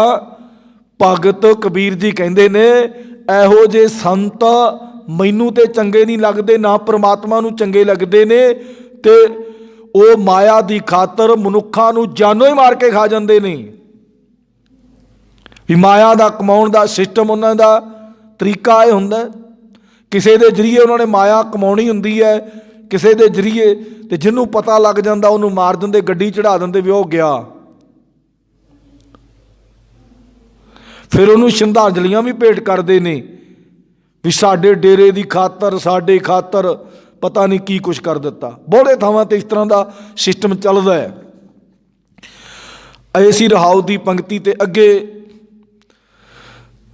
ਭਗਤ ਕਬੀਰ ਜੀ ਕਹਿੰਦੇ ਨੇ ਇਹੋ ਜਿਹੇ ਸੰਤ ਮੈਨੂੰ ਤੇ ਚੰਗੇ ਨਹੀਂ ਲੱਗਦੇ, ਨਾ ਪ੍ਰਮਾਤਮਾ ਨੂੰ ਚੰਗੇ ਲੱਗਦੇ ਨੇ, ਤੇ ਉਹ ਮਾਇਆ ਦੀ ਖਾਤਰ ਮਨੁੱਖਾਂ ਨੂੰ ਜਾਨੋਂ ਹੀ ਮਾਰ ਕੇ ਖਾ ਜਾਂਦੇ ਨੇ। ਵੀ ਮਾਇਆ ਦਾ ਕਮਾਉਣ ਦਾ ਸਿਸਟਮ ਉਹਨਾਂ ਦਾ ਤਰੀਕਾ ਇਹ ਹੁੰਦਾ, ਕਿਸੇ ਦੇ ਜ਼ਰੀਏ ਉਹਨਾਂ ਨੇ ਮਾਇਆ ਕਮਾਉਣੀ ਹੁੰਦੀ ਹੈ, ਕਿਸੇ ਦੇ ਜ਼ਰੀਏ। ਤੇ ਜਿਹਨੂੰ ਪਤਾ ਲੱਗ ਜਾਂਦਾ ਉਹਨੂੰ ਮਾਰ ਦਿੰਦੇ, ਗੱਡੀ ਚੜਾ ਦਿੰਦੇ ਵੀ ਉਹ ਗਿਆ। ਫਿਰ ਉਹਨੂੰ ਸ਼ਰਧਾਂਜਲੀਆਂ ਵੀ ਭੇਟ ਕਰਦੇ ਨੇ ਵੀ ਸਾਡੇ ਡੇਰੇ ਦੀ ਖਾਤਰ, ਸਾਡੇ ਖਾਤਰ ਪਤਾ ਨਹੀਂ ਕੀ ਕੁਛ ਕਰ ਦਿੱਤਾ। ਬਹੁਤੇ ਥਾਵਾਂ 'ਤੇ ਇਸ ਤਰ੍ਹਾਂ ਦਾ ਸਿਸਟਮ ਚੱਲਦਾ ਹੈ। ਐਸੀ ਰਹਾਉ ਦੀ ਪੰਕਤੀ ਤੇ ਅੱਗੇ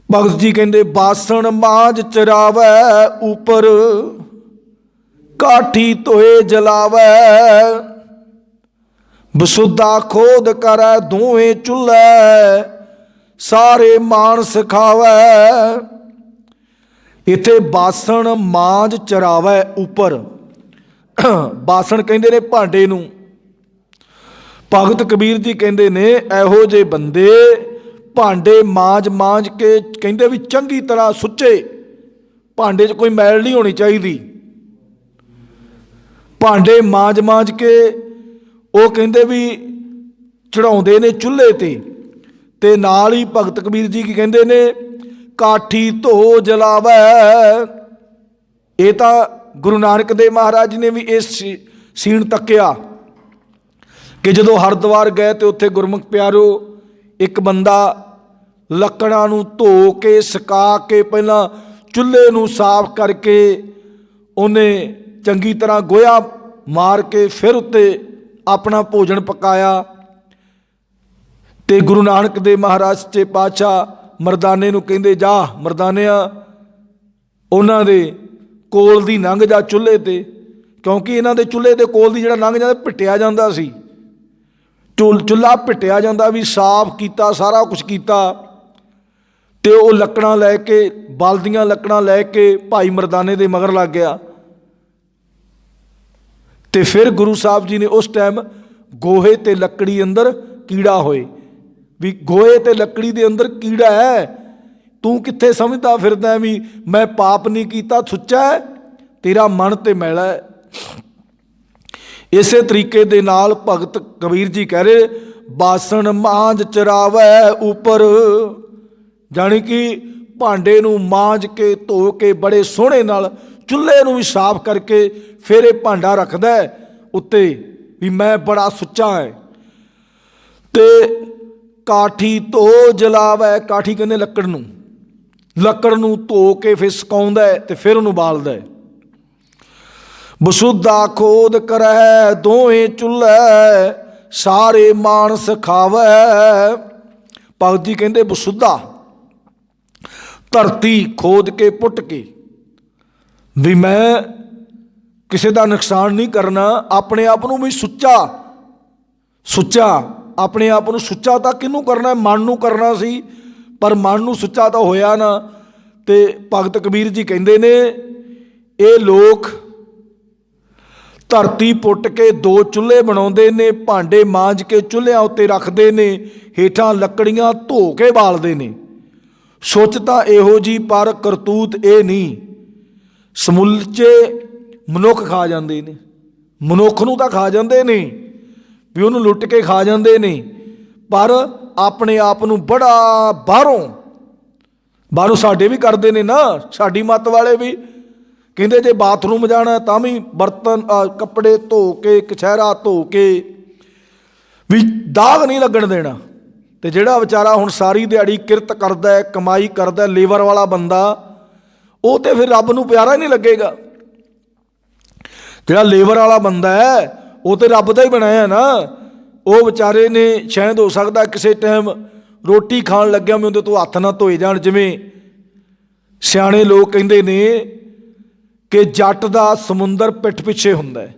ਭਗਤ ਜੀ ਕਹਿੰਦੇ ਬਾਸਣ ਮਾਝ ਚਰਾਵੈ ਉਪਰ, ਕਾਠੀ ਧੋਏ ਜਲਾਵੈ, ਬਸੁੱਧਾ ਖੋਦ ਕਰੈ ਦੋਵੇਂ ਚੁੱਲ੍ਹੇ, ਸਾਰੇ ਮਾਨਸ ਖਾਵੈ। ਇੱਥੇ ਬਾਸਣ ਮਾਂਜ ਚਰਾਵੈ ਉੱਪਰ, ਬਾਸਣ ਕਹਿੰਦੇ ਨੇ ਭਾਂਡੇ ਨੂੰ। ਭਗਤ ਕਬੀਰ ਜੀ ਕਹਿੰਦੇ ਨੇ ਇਹੋ ਜਿਹੇ ਬੰਦੇ ਭਾਂਡੇ ਮਾਂਜ ਕੇ, ਕਹਿੰਦੇ ਵੀ ਚੰਗੀ ਤਰ੍ਹਾਂ ਸੁੱਚੇ, ਭਾਂਡੇ 'ਚ ਕੋਈ ਮੈਲ ਨਹੀਂ ਹੋਣੀ ਚਾਹੀਦੀ। ਭਾਂਡੇ ਮਾਂਜ ਕੇ ਉਹ ਕਹਿੰਦੇ ਵੀ ਚੜਾਉਂਦੇ ਨੇ ਚੁੱਲ੍ਹੇ ਤੇ ਨਾਲ ਹੀ ਭਗਤ ਕਬੀਰ ਜੀ ਕੀ ਕਹਿੰਦੇ ਨੇ ਕਾਠੀ ਧੋ ਜਲਾਵੈ। ਇਹ ਤਾਂ ਗੁਰੂ ਨਾਨਕ ਦੇਵ ਮਹਾਰਾਜ ਨੇ ਵੀ ਇਸ ਸੀਨ ਤੱਕਿਆ ਕਿ ਜਦੋਂ ਹਰਿਦੁਆਰ ਗਏ ਤੇ ਉੱਥੇ ਗੁਰਮੁਖ ਪਿਆਰੋ ਇੱਕ ਬੰਦਾ ਲੱਕੜਾਂ ਨੂੰ ਧੋ ਕੇ ਸੁਕਾ ਕੇ ਪਹਿਲਾਂ ਚੁੱਲ੍ਹੇ ਨੂੰ ਸਾਫ਼ ਕਰਕੇ ਉਹਨੇ ਚੰਗੀ ਤਰ੍ਹਾਂ ਗੋਹਾ ਮਾਰ ਕੇ ਫਿਰ ਉੱਤੇ ਆਪਣਾ ਭੋਜਨ ਪਕਾਇਆ। ਤੇ ਗੁਰੂ ਨਾਨਕ ਦੇਵ ਮਹਾਰਾਜ ਸੱਚੇ ਪਾਤਸ਼ਾਹ ਮਰਦਾਨੇ ਨੂੰ ਕਹਿੰਦੇ ਜਾ ਮਰਦਾਨਿਆ ਉਹਨਾਂ ਦੇ ਕੋਲ ਦੀ ਲੰਘ ਜਾ ਚੁੱਲ੍ਹੇ 'ਤੇ, ਕਿਉਂਕਿ ਇਹਨਾਂ ਦੇ ਚੁੱਲ੍ਹੇ ਦੇ ਕੋਲ ਦੀ ਜਿਹੜਾ ਲੰਘ ਜਾਂਦਾ ਪਿੱਟਿਆ ਜਾਂਦਾ ਸੀ, ਚੁੱਲ੍ਹਾ ਪਿੱਟਿਆ ਜਾਂਦਾ ਵੀ ਸਾਫ਼ ਕੀਤਾ, ਸਾਰਾ ਕੁਛ ਕੀਤਾ। ਤੇ ਉਹ ਲੱਕੜਾਂ ਲੈ ਕੇ, ਬਲਦੀਆਂ ਲੱਕੜਾਂ ਲੈ ਕੇ ਭਾਈ ਮਰਦਾਨੇ ਦੇ ਮਗਰ ਲੱਗ ਗਿਆ। ਤੇ ਫਿਰ ਗੁਰੂ ਸਾਹਿਬ ਜੀ ਨੇ ਉਸ ਟਾਈਮ ਗੋਹੇ ਤੇ ਲੱਕੜੀ ਅੰਦਰ ਕੀੜਾ ਹੋਏ, ਵੀ ਗੋਹੇ ਤੇ ਲੱਕੜੀ ਦੇ ਅੰਦਰ ਕੀੜਾ ਹੈ, ਤੂੰ ਕਿੱਥੇ ਸਮਝਦਾ ਫਿਰਦਾ ਵੀ ਮੈਂ ਪਾਪ ਨਹੀਂ ਕੀਤਾ, ਸੁੱਚਾ ਹੈ, ਤੇਰਾ ਮਨ ਤੇ ਮੈਲਾ ਹੈ। ਇਸੇ ਤਰੀਕੇ ਦੇ ਨਾਲ ਭਗਤ ਕਬੀਰ ਜੀ ਕਹਿ ਰਹੇ ਬਾਸਣ ਮਾਂਜ ਚਰਾਵੈ ਉੱਪਰ, ਜਾਣੀ ਕਿ ਭਾਂਡੇ ਨੂੰ ਮਾਂਜ ਕੇ ਧੋ ਕੇ ਬੜੇ ਸੋਹਣੇ ਨਾਲ ਚੁੱਲ੍ਹੇ ਨੂੰ ਵੀ ਸਾਫ਼ ਕਰਕੇ ਫਿਰ ਇਹ ਭਾਂਡਾ ਰੱਖਦਾ ਉੱਤੇ ਵੀ ਮੈਂ ਬੜਾ ਸੁੱਚਾ ਹੈ। ਤੇ काठी धो जलावै। काठी कहते लकड़ नूं, लकड़ नूं धो के फिर सुकाउंदा है ते फिर उहनूं बालदा है। बसुधा खोद करੈ दोहें चुल्हे, सारे मानस खावै। भगत जी कहते बसुधा धरती खोद के पुट के, भी मैं किसी का नुकसान नहीं करना, अपने आप नूं भी सुच्चा सुच्चा अपने आप नूं सुच्चा तो किनू करना, मन नूं करना सी, पर मन नूं सुच्चा तो होया ना। ते भगत कबीर जी कहते ने ये लोग धरती पुट के दो चुल्हे बनाउंदे ने, भांडे मांज के चुल्हिਆਂ उत्ते रखते ने, हेठां लकड़ियां धो के बालते ने। सोच तां इहो जी पर करतूत ये नहीं। समੁੱਚੇ मनुख खा जाते ने, मनुख नूं तां खा जाते ने, भी उन्होंने लुट के खा जाते ने, पर अपने आप नूं बड़ा बाहरों साडे भी करते हैं ना। साडी मत वाले भी कहते जे बाथरूम जाना तां भी बर्तन कपड़े धो के कछहरा धो के भी दाग नहीं लगन देना। तो जिहड़ा बेचारा हुण सारी दिहाड़ी किरत करदा है, कमाई करदा है, लेबर वाला बंदा, वो तो फिर रब नूं प्यारा ही नहीं लगेगा। जिहड़ा लेबर वाला बंदा है वो तो रब दा ही बनाया ना। वो बेचारे ने शायद हो सकता किसी टाइम रोटी खाण लग्या मैं उहदे तो हत्थ ना धोए जाण। जिवें सियाणे लोग कहंदे ने कि जट दा समुंदर पिठ पिछे हुंदा है।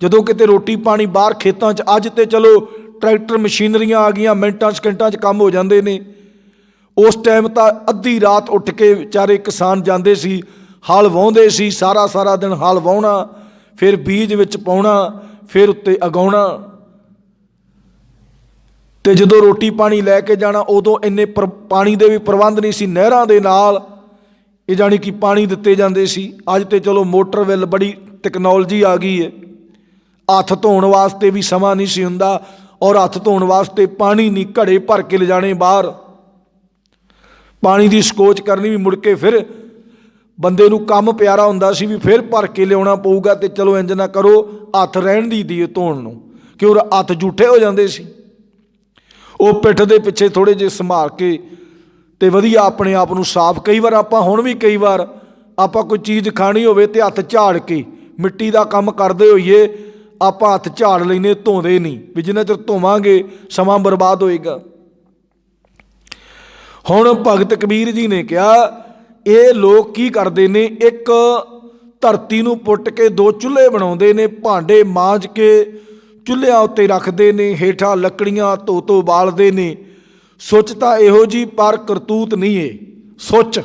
जदों किते रोटी पानी बाहर खेतां 'च, अज ते चलो ट्रैक्टर मशीनरियां आ गईयां, मिंटां सकिंटां 'च काम हो जांदे ने। उस टाइम तां अद्धी रात उठ के विचारे किसान जांदे सी, हल वाहुंदे सी, सारा सारा दिन हल वाहुणा, फिर बीज विच पाउणा, फिर उत्ते अगाउणा। ते जदों रोटी पानी लैके जाना उदों इन्ने पानी दे भी प्रबंध नहीं सी। नहरां दे नाल ये जानी कि पानी दिते जांदे सी। अज ते चलो मोटर विल बड़ी टैक्नोलॉजी आ गई है। हत्थ धोण वास्ते भी समा नहीं सी हुंदा, और हत्थ धोण वास्ते पानी नहीं घड़े भर के ले जाने बाहर, पानी की ਸਕੋਚ करनी भी मुड़ के फिर बंदे नूं काम प्यारा हुंदा सी भी फिर भर के लियाउणा पऊगा। ते चलो इंज ना करो, हत्थ रहण दी दिए धोण नूं, क्यों हत्थ जूठे हो जांदे सी। ਉਹ पिठ ਦੇ ਪਿੱਛੇ थोड़े ਜਿਹੇ संभाल के ਤੇ ਵਧੀਆ ਆਪਣੇ ਆਪ ਨੂੰ ਸਾਫ਼। कई बार ਆਪਾਂ ਹੁਣ ਵੀ कई बार ਆਪਾਂ ਕੋਈ ਚੀਜ਼ ਖਾਣੀ ਹੋਵੇ ਤੇ ਹੱਥ ਝਾੜ ਕੇ, ਮਿੱਟੀ ਦਾ ਕੰਮ ਕਰਦੇ ਹੋਈਏ ਆਪਾਂ ਹੱਥ ਝਾੜ ਲੈਨੇ, ਧੋਂਦੇ ਨਹੀਂ, ਵੀ ਜਿੰਨਾ ਚਿਰ ਧੋਵਾਂਗੇ ਸਮਾਂ ਬਰਬਾਦ ਹੋਏਗਾ। ਹੁਣ ਭਗਤ ਕਬੀਰ ਜੀ ਨੇ ਕਿਹਾ ਇਹ ਲੋਕ ਕੀ ਕਰਦੇ ਨੇ, ਇੱਕ ਧਰਤੀ ਨੂੰ ਪੁੱਟ ਕੇ ਦੋ ਚੁੱਲ੍ਹੇ ਬਣਾਉਂਦੇ ਨੇ, ਭਾਂਡੇ ਮਾਂਜ ਕੇ ਚੁੱਲ੍ਹਿਆਂ ਉੱਤੇ ਰੱਖਦੇ ਨੇ, ਹੇਠਾਂ ਲੱਕੜੀਆਂ ਧੋ ਬਾਲਦੇ ਨੇ। ਸੁੱਚ ਤਾਂ ਇਹੋ ਜੀ ਪਰ ਕਰਤੂਤ ਨਹੀਂ ਏ। ਸੁੱਚ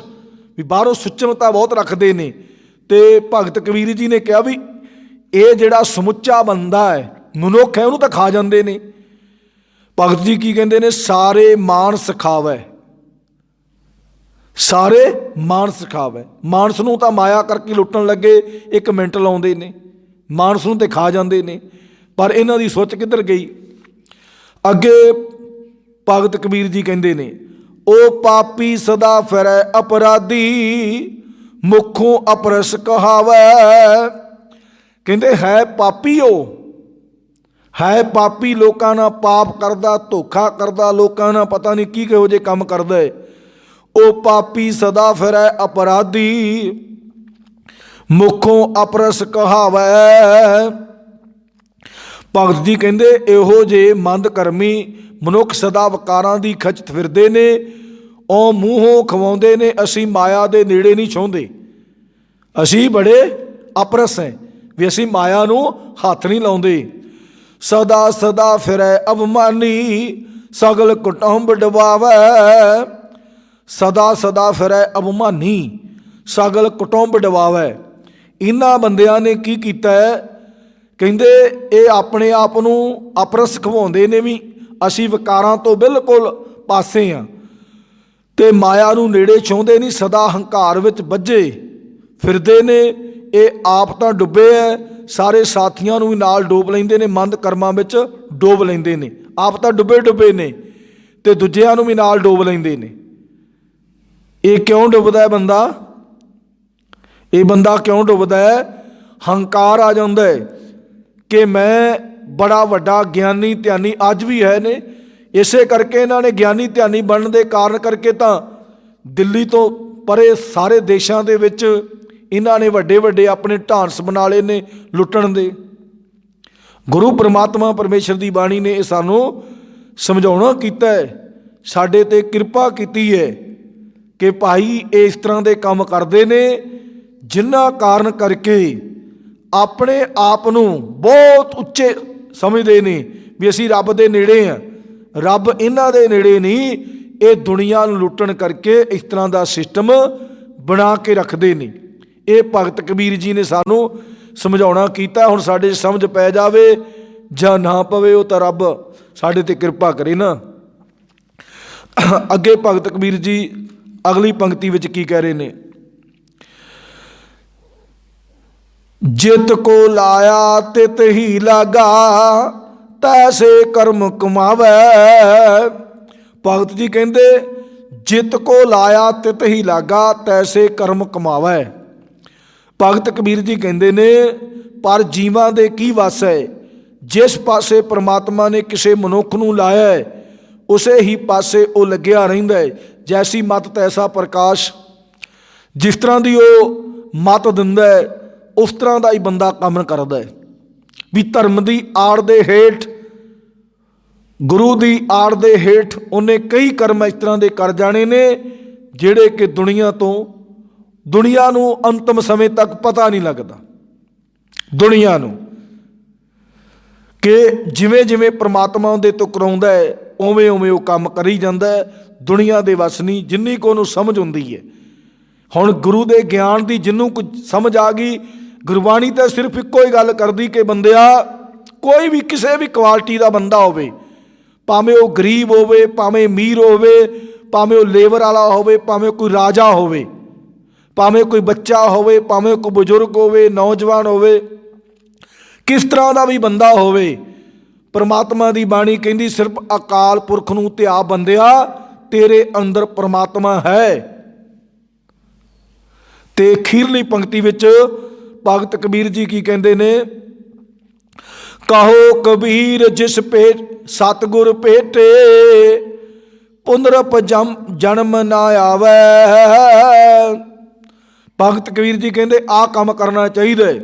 ਵੀ ਬਾਹਰੋਂ ਸੁੱਚਮਤਾ ਬਹੁਤ ਰੱਖਦੇ ਨੇ। ਤੇ ਭਗਤ ਕਬੀਰ ਜੀ ਨੇ ਕਿਹਾ ਵੀ ਇਹ ਜਿਹੜਾ ਸਮੁੱਚਾ ਬੰਦਾ ਹੈ, ਮਨੁੱਖ ਹੈ, ਉਹਨੂੰ ਤਾਂ ਖਾ ਜਾਂਦੇ ਨੇ। ਭਗਤ ਜੀ ਕੀ ਕਹਿੰਦੇ ਨੇ, ਸਾਰੇ ਮਾਨਸ ਖਾਵੈ। ਸਾਰੇ ਮਾਨਸ ਖਾਵੈ। ਮਾਨਸ ਨੂੰ ਤਾਂ ਮਾਇਆ ਕਰਕੇ ਲੁੱਟਣ ਲੱਗੇ 1 ਮਿੰਟ ਲਾਉਂਦੇ ਨੇ, ਮਾਨਸ ਨੂੰ ਤੇ ਖਾ ਜਾਂਦੇ ਨੇ। पर इन्हां दी सोच किधर गई। अगे भगत कबीर जी कहते ने, ओ पापी सदा फिरै अपराधी, मुखों अपरस कहावै। कहते है पापी, ओ है पापी, लोकां नाल पाप करदा, धोखा करदा, लोकां नाल पता नहीं की किहो जे काम करदा है। ओ पापी सदा फिरै अपराधी, मुखों अपरस कहावै। भगत जी कहते इहो जे मंद करमी मनुख सदा वकारां दी खचत फिरदे ने, ਉਹ ਮੂੰਹੋਂ ਖਵਾਉਂਦੇ ਨੇ ਅਸੀਂ ਮਾਇਆ ਦੇ ਨੇੜੇ ਨਹੀਂ ਛੋਂਦੇ। ਅਸੀਂ ਬੜੇ ਅਪਰਸ ਹੈ ਵੀ ਅਸੀਂ ਮਾਇਆ ਨੂੰ ਹੱਥ ਨਹੀਂ ਲਾਉਂਦੇ। ਸਦਾ ਸਦਾ ਫਿਰੈ ਅਵਮਾਨੀ, ਸਗਲ ਕੁਟੁੰਬ ਡਵਾਵੈ। ਸਦਾ ਸਦਾ ਫਿਰੈ ਅਵਮਾਨੀ, ਸਗਲ ਕੁਟੁੰਬ ਡਵਾਵੈ। ਇਹਨਾਂ ਬੰਦਿਆਂ ਨੇ ਕੀ ਕੀਤਾ ਹੈ, ਕਹਿੰਦੇ ਇਹ ਆਪਣੇ ਆਪ ਨੂੰ ਅਪਰਸ ਖਵਾਉਂਦੇ ਨੇ ਵੀ ਅਸੀਂ ਵਿਕਾਰਾਂ ਤੋਂ ਬਿਲਕੁਲ ਪਾਸੇ ਹਾਂ ਤੇ ਮਾਇਆ ਨੂੰ ਨੇੜੇ ਛਾਉਂਦੇ ਨਹੀਂ, ਸਦਾ ਹੰਕਾਰ ਵਿੱਚ ਵੱਜੇ ਫਿਰਦੇ ਨੇ। ਇਹ ਆਪ ਤਾਂ ਡੁੱਬੇ ਹੈ, ਸਾਰੇ ਸਾਥੀਆਂ ਨੂੰ ਵੀ ਨਾਲ ਡੋਬ ਲੈਂਦੇ ਨੇ, ਮੰਦ ਕਰਮਾਂ ਵਿੱਚ ਡੋਬ ਲੈਂਦੇ ਨੇ। ਆਪ ਤਾਂ ਡੁੱਬੇ ਨੇ ਤੇ ਦੂਜਿਆਂ ਨੂੰ ਵੀ ਨਾਲ ਡੋਬ ਲੈਂਦੇ ਨੇ। ਇਹ ਕਿਉਂ ਡੁੱਬਦਾ ਹੈ ਬੰਦਾ? ਇਹ ਬੰਦਾ ਕਿਉਂ ਡੁੱਬਦਾ ਹੈ? ਹੰਕਾਰ ਆ ਜਾਂਦਾ ਹੈ कि मैं बड़ा वड्डा ज्ञानी ध्यानी, अज भी है ने, ਇਸੇ ਕਰਕੇ ਇਹਨਾਂ ਨੇ ਗਿਆਨੀ ਧਿਆਨੀ ਬਣਨ ਦੇ ਕਾਰਨ ਕਰਕੇ ਤਾਂ ਦਿੱਲੀ ਤੋਂ ਪਰੇ ਸਾਰੇ ਦੇਸ਼ਾਂ ਦੇ ਵਿੱਚ ਇਹਨਾਂ ਨੇ ਵੱਡੇ ਵੱਡੇ ਆਪਣੇ ਢਾਂਸ ਬਣਾ ਲਏ ਨੇ ਲੁੱਟਣ ਦੇ। ਗੁਰੂ ਪਰਮਾਤਮਾ ਪਰਮੇਸ਼ਰ ਦੀ ਬਾਣੀ ਨੇ ਇਹ ਸਾਨੂੰ ਸਮਝਾਉਣਾ ਕੀਤਾ ਹੈ, ਸਾਡੇ 'ਤੇ ਕਿਰਪਾ ਕੀਤੀ ਹੈ ਕਿ ਭਾਈ ਇਹ ਇਸ ਤਰ੍ਹਾਂ ਦੇ ਕੰਮ ਕਰਦੇ ਨੇ ਜਿਨ੍ਹਾਂ ਕਾਰਨ ਕਰਕੇ ਆਪਣੇ ਆਪ ਨੂੰ ਬਹੁਤ ਉੱਚੇ ਸਮਝਦੇ ਨੇ ਵੀ ਅਸੀਂ ਰੱਬ ਦੇ ਨੇੜੇ ਹਾਂ। ਰੱਬ ਇਹਨਾਂ ਦੇ ਨੇੜੇ ਨਹੀਂ, ਇਹ ਦੁਨੀਆ ਨੂੰ ਲੁੱਟਣ ਕਰਕੇ ਇਸ ਤਰ੍ਹਾਂ ਦਾ ਸਿਸਟਮ ਬਣਾ ਕੇ ਰੱਖਦੇ ਨੇ। ਇਹ ਭਗਤ ਕਬੀਰ ਜੀ ਨੇ ਸਾਨੂੰ ਸਮਝਾਉਣਾ ਕੀਤਾ। ਹੁਣ ਸਾਡੇ ਸਮਝ ਪੈ ਜਾਵੇ ਜਾਂ ਨਾ ਪਵੇ ਉਹ ਤਾਂ ਰੱਬ ਸਾਡੇ 'ਤੇ ਕਿਰਪਾ ਕਰੇ ਨਾ। ਅੱਗੇ ਭਗਤ ਕਬੀਰ ਜੀ ਅਗਲੀ ਪੰਕਤੀ ਵਿੱਚ ਕੀ ਕਹਿ ਰਹੇ ਨੇ? ਜਿਤ ਕੋ ਲਾਇਆ ਤਿਤ ਹੀ ਲਾਗਾ, ਤੈਸੇ ਕਰਮ ਕਮਾਵੈ। ਭਗਤ ਜੀ ਕਹਿੰਦੇ ਜਿਤ ਕੋ ਲਾਇਆ ਤਿਤ ਹੀ ਲਾਗਾ, ਤੈਸੇ ਕਰਮ ਕਮਾਵੈ। ਭਗਤ ਕਬੀਰ ਜੀ ਕਹਿੰਦੇ ਨੇ ਪਰ ਜੀਵਾਂ ਦੇ ਕੀ ਵੱਸ ਹੈ, ਜਿਸ ਪਾਸੇ ਪ੍ਰਮਾਤਮਾ ਨੇ ਕਿਸੇ ਮਨੁੱਖ ਨੂੰ ਲਾਇਆ ਹੈ ਉਸੇ ਹੀ ਪਾਸੇ ਉਹ ਲੱਗਿਆ ਰਹਿੰਦਾ ਹੈ। ਜੈਸੀ ਮੱਤ ਤੈਸਾ ਪ੍ਰਕਾਸ਼, ਜਿਸ ਤਰ੍ਹਾਂ ਦੀ ਉਹ ਮੱਤ ਦਿੰਦਾ ਹੈ ਉਸ ਤਰ੍ਹਾਂ ਦਾ ਹੀ ਬੰਦਾ ਕੰਮ ਕਰਦਾ ਹੈ। ਵੀ ਧਰਮ ਦੀ ਆੜ ਦੇ ਹੇਠ, ਗੁਰੂ ਦੀ ਆੜ ਦੇ ਹੇਠ ਉਹਨੇ ਕਈ ਕਰਮ ਇਸ ਤਰ੍ਹਾਂ ਦੇ ਕਰ ਜਾਣੇ ਨੇ ਜਿਹੜੇ ਕਿ ਦੁਨੀਆ ਨੂੰ ਅੰਤਮ ਸਮੇਂ ਤੱਕ ਪਤਾ ਨਹੀਂ ਲੱਗਦਾ। ਦੁਨੀਆ ਨੂੰ ਕਿ ਜਿਵੇਂ ਜਿਵੇਂ ਪ੍ਰਮਾਤਮਾ ਉਹਦੇ ਤੋਂ ਕਰਾਉਂਦਾ ਹੈ ਉਵੇਂ ਉਵੇਂ ਉਹ ਕੰਮ ਕਰੀ ਜਾਂਦਾ ਹੈ। ਦੁਨੀਆ ਦੇ ਵੱਸ ਨਹੀਂ, ਜਿੰਨੀ ਕੁ ਉਹਨੂੰ ਸਮਝ ਹੁੰਦੀ ਹੈ। ਹੁਣ ਗੁਰੂ ਦੇ ਗਿਆਨ ਦੀ ਜਿਹਨੂੰ ਕੁਝ ਸਮਝ ਆ ਗਈ, ਗੁਰਬਾਣੀ ਤਾਂ ਸਿਰਫ ਇੱਕੋ ਹੀ ਗੱਲ ਕਰਦੀ ਕਿ ਬੰਦਿਆ ਕੋਈ ਵੀ ਕਿਸੇ ਵੀ ਕੁਆਲਿਟੀ ਦਾ ਬੰਦਾ ਹੋਵੇ, ਭਾਵੇਂ ਉਹ ਗਰੀਬ ਹੋਵੇ, ਭਾਵੇਂ ਅਮੀਰ ਹੋਵੇ, ਭਾਵੇਂ ਉਹ ਲੇਬਰ ਵਾਲਾ ਹੋਵੇ, ਭਾਵੇਂ ਕੋਈ ਰਾਜਾ ਹੋਵੇ, ਭਾਵੇਂ ਕੋਈ ਬੱਚਾ ਹੋਵੇ, ਭਾਵੇਂ ਕੋਈ ਬਜ਼ੁਰਗ ਹੋਵੇ, ਨੌਜਵਾਨ ਹੋਵੇ, ਕਿਸ ਤਰ੍ਹਾਂ ਦਾ ਵੀ ਬੰਦਾ ਹੋਵੇ, ਪਰਮਾਤਮਾ ਦੀ ਬਾਣੀ ਕਹਿੰਦੀ ਸਿਰਫ ਅਕਾਲ ਪੁਰਖ ਨੂੰ ਧਿਆ ਬੰਦਿਆ, ਤੇਰੇ ਅੰਦਰ ਪਰਮਾਤਮਾ ਹੈ। ਤੇ ਅਖੀਰਲੀ ਪੰਕਤੀ ਵਿੱਚ ਭਗਤ ਕਬੀਰ ਜੀ ਕੀ ਕਹਿੰਦੇ ਨੇ? ਕਹੋ ਕਬੀਰ ਜਿਸ ਭੇਟ ਸਤਿਗੁਰ ਭੇਟੇ, ਪੁਨਰਪ ਜਨਮ ਨਾ ਆਵੈ। ਭਗਤ ਕਬੀਰ ਜੀ ਕਹਿੰਦੇ ਆਹ ਕੰਮ ਕਰਨਾ ਚਾਹੀਦਾ ਹੈ।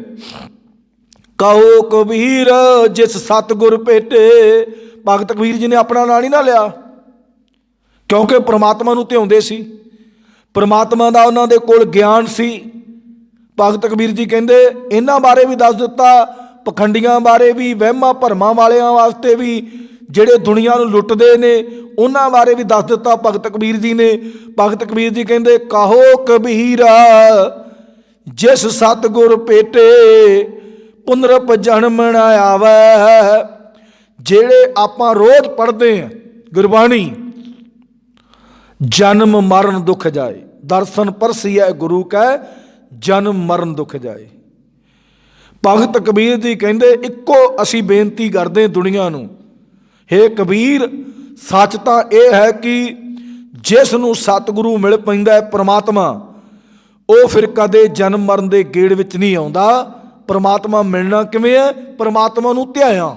ਕਹੋ ਕਬੀਰ ਜਿਸ ਸਤਿਗੁਰ ਭੇਟੇ। ਭਗਤ ਕਬੀਰ ਜੀ ਨੇ ਆਪਣਾ ਨਾਂ ਨਹੀਂ ਨਾ ਲਿਆ, ਕਿਉਂਕਿ ਪ੍ਰਮਾਤਮਾ ਨੂੰ ਧਿਆਉਂਦੇ ਸੀ, ਪ੍ਰਮਾਤਮਾ ਦਾ ਉਹਨਾਂ ਦੇ ਕੋਲ ਗਿਆਨ ਸੀ। ਭਗਤ ਕਬੀਰ ਜੀ ਕਹਿੰਦੇ ਇਹਨਾਂ ਬਾਰੇ ਵੀ ਦੱਸ ਦਿੱਤਾ, ਪਖੰਡੀਆਂ ਬਾਰੇ ਵੀ, ਵਹਿਮਾਂ ਭਰਮਾਂ ਵਾਲਿਆਂ ਵਾਸਤੇ ਵੀ, ਜਿਹੜੇ ਦੁਨੀਆ ਨੂੰ ਲੁੱਟਦੇ ਨੇ ਉਹਨਾਂ ਬਾਰੇ ਵੀ ਦੱਸ ਦਿੱਤਾ ਭਗਤ ਕਬੀਰ ਜੀ ਨੇ। ਭਗਤ ਕਬੀਰ ਜੀ ਕਹਿੰਦੇ ਕਹੋ ਕਬੀਰਾ ਜਿਸ ਸਤਿਗੁਰ ਭੇਟੇ, ਪੁਨਰਪ ਜਨਮ ਨਾ ਆਵੈ। ਜਿਹੜੇ ਆਪਾਂ ਰੋਜ਼ ਪੜ੍ਹਦੇ ਹਾਂ ਗੁਰਬਾਣੀ, ਜਨਮ ਮਰਨ ਦੁੱਖ ਜਾਏ, ਦਰਸ਼ਨ ਪਰਸੀਐ ਗੁਰੂ ਕੈ, ਜਨਮ ਮਰਨ ਦੁੱਖ ਜਾਏ। ਭਗਤ ਕਬੀਰ ਜੀ ਕਹਿੰਦੇ ਇੱਕੋ ਅਸੀਂ ਬੇਨਤੀ ਕਰਦੇ ਦੁਨੀਆ ਨੂੰ, ਹੇ ਕਬੀਰ ਸੱਚ ਤਾਂ ਇਹ ਹੈ ਕਿ ਜਿਸ ਨੂੰ ਸਤਿਗੁਰੂ ਮਿਲ ਪੈਂਦਾ ਹੈ ਪ੍ਰਮਾਤਮਾ, ਉਹ ਫਿਰ ਕਦੇ ਜਨਮ ਮਰਨ ਦੇ ਗੇੜ ਵਿੱਚ ਨਹੀਂ ਆਉਂਦਾ। ਪ੍ਰਮਾਤਮਾ ਮਿਲਣਾ ਕਿਵੇਂ ਹੈ? ਪ੍ਰਮਾਤਮਾ ਨੂੰ ਧਿਆਇਆ,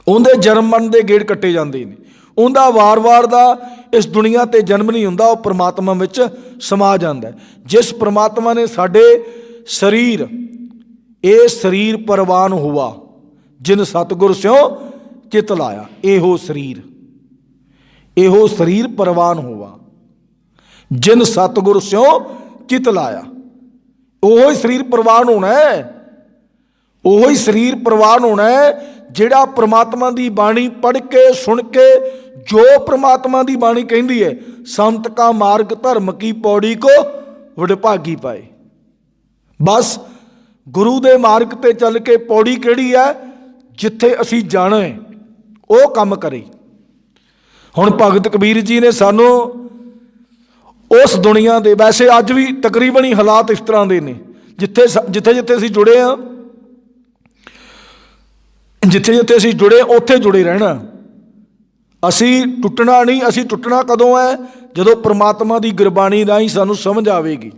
ਉਹਦੇ ਜਨਮ ਮਰਨ ਦੇ ਗੇੜ ਕੱਟੇ ਜਾਂਦੇ ਨੇ। ਉਹਦਾ ਵਾਰ-ਵਾਰ ਦਾ ਇਸ ਦੁਨੀਆ 'ਤੇ ਜਨਮ ਨਹੀਂ ਹੁੰਦਾ, ਉਹ ਪ੍ਰਮਾਤਮਾ ਵਿੱਚ ਸਮਾ ਜਾਂਦਾ। ਜਿਸ ਪ੍ਰਮਾਤਮਾ ਨੇ ਸਾਡੇ ਸਰੀਰ, ਇਹ ਸਰੀਰ ਪਰਵਾਨ ਹੁਆ, ਜਿਨ ਸਤਿਗੁਰ ਸਿਓ ਚਿਤ ਲਾਇਆ। ਇਹੋ ਸਰੀਰ ਪਰਵਾਨ ਹੁਆ, ਜਿਨ ਸਤਿਗੁਰ ਸਿਓ ਚਿਤ ਲਾਇਆ। ਉਹੀ ਸਰੀਰ ਪ੍ਰਵਾਨ ਹੋਣਾ ਹੈ, ਉਹੀ ਸਰੀਰ ਪ੍ਰਵਾਨ ਹੋਣਾ ਹੈ ਜਿਹੜਾ ਪ੍ਰਮਾਤਮਾ ਦੀ ਬਾਣੀ ਪੜ੍ਹ ਕੇ ਸੁਣ ਕੇ, ਜੋ ਪ੍ਰਮਾਤਮਾ ਦੀ ਬਾਣੀ ਕਹਿੰਦੀ ਹੈ, ਸੰਤ ਕਾ ਮਾਰਗ ਧਰਮ ਕੀ ਪੌੜੀ ਕੋ ਵਡਭਾਗੀ ਪਾਏ। ਬਸ ਗੁਰੂ ਦੇ ਮਾਰਗ ਤੇ ਚੱਲ ਕੇ ਪੌੜੀ ਕਿਹੜੀ ਹੈ? ਜਿੱਥੇ ਅਸੀਂ ਜਾਣਾ ਹੈ ਉਹ ਕੰਮ ਕਰੇ। ਹੁਣ ਭਗਤ ਕਬੀਰ ਜੀ ਨੇ ਸਾਨੂੰ ਉਸ ਦੁਨੀਆ ਦੇ, ਵੈਸੇ ਅੱਜ ਵੀ ਤਕਰੀਬਨ ਹੀ ਹਾਲਾਤ ਇਸ ਤਰ੍ਹਾਂ ਦੇ ਨੇ, ਜਿੱਥੇ ਅਸੀਂ ਜੁੜੇ ਹਾਂ, ਜਿੱਥੇ ਅਸੀਂ ਜੁੜੇ ਉੱਥੇ ਜੁੜੇ ਰਹਿਣਾ। ਅਸੀਂ ਟੁੱਟਣਾ ਨਹੀਂ। ਅਸੀਂ ਟੁੱਟਣਾ ਕਦੋਂ ਹੈ? ਜਦੋਂ ਪ੍ਰਮਾਤਮਾ ਦੀ ਗੁਰਬਾਣੀ ਰਾਹੀਂ ਸਾਨੂੰ ਸਮਝ ਆਵੇਗੀ,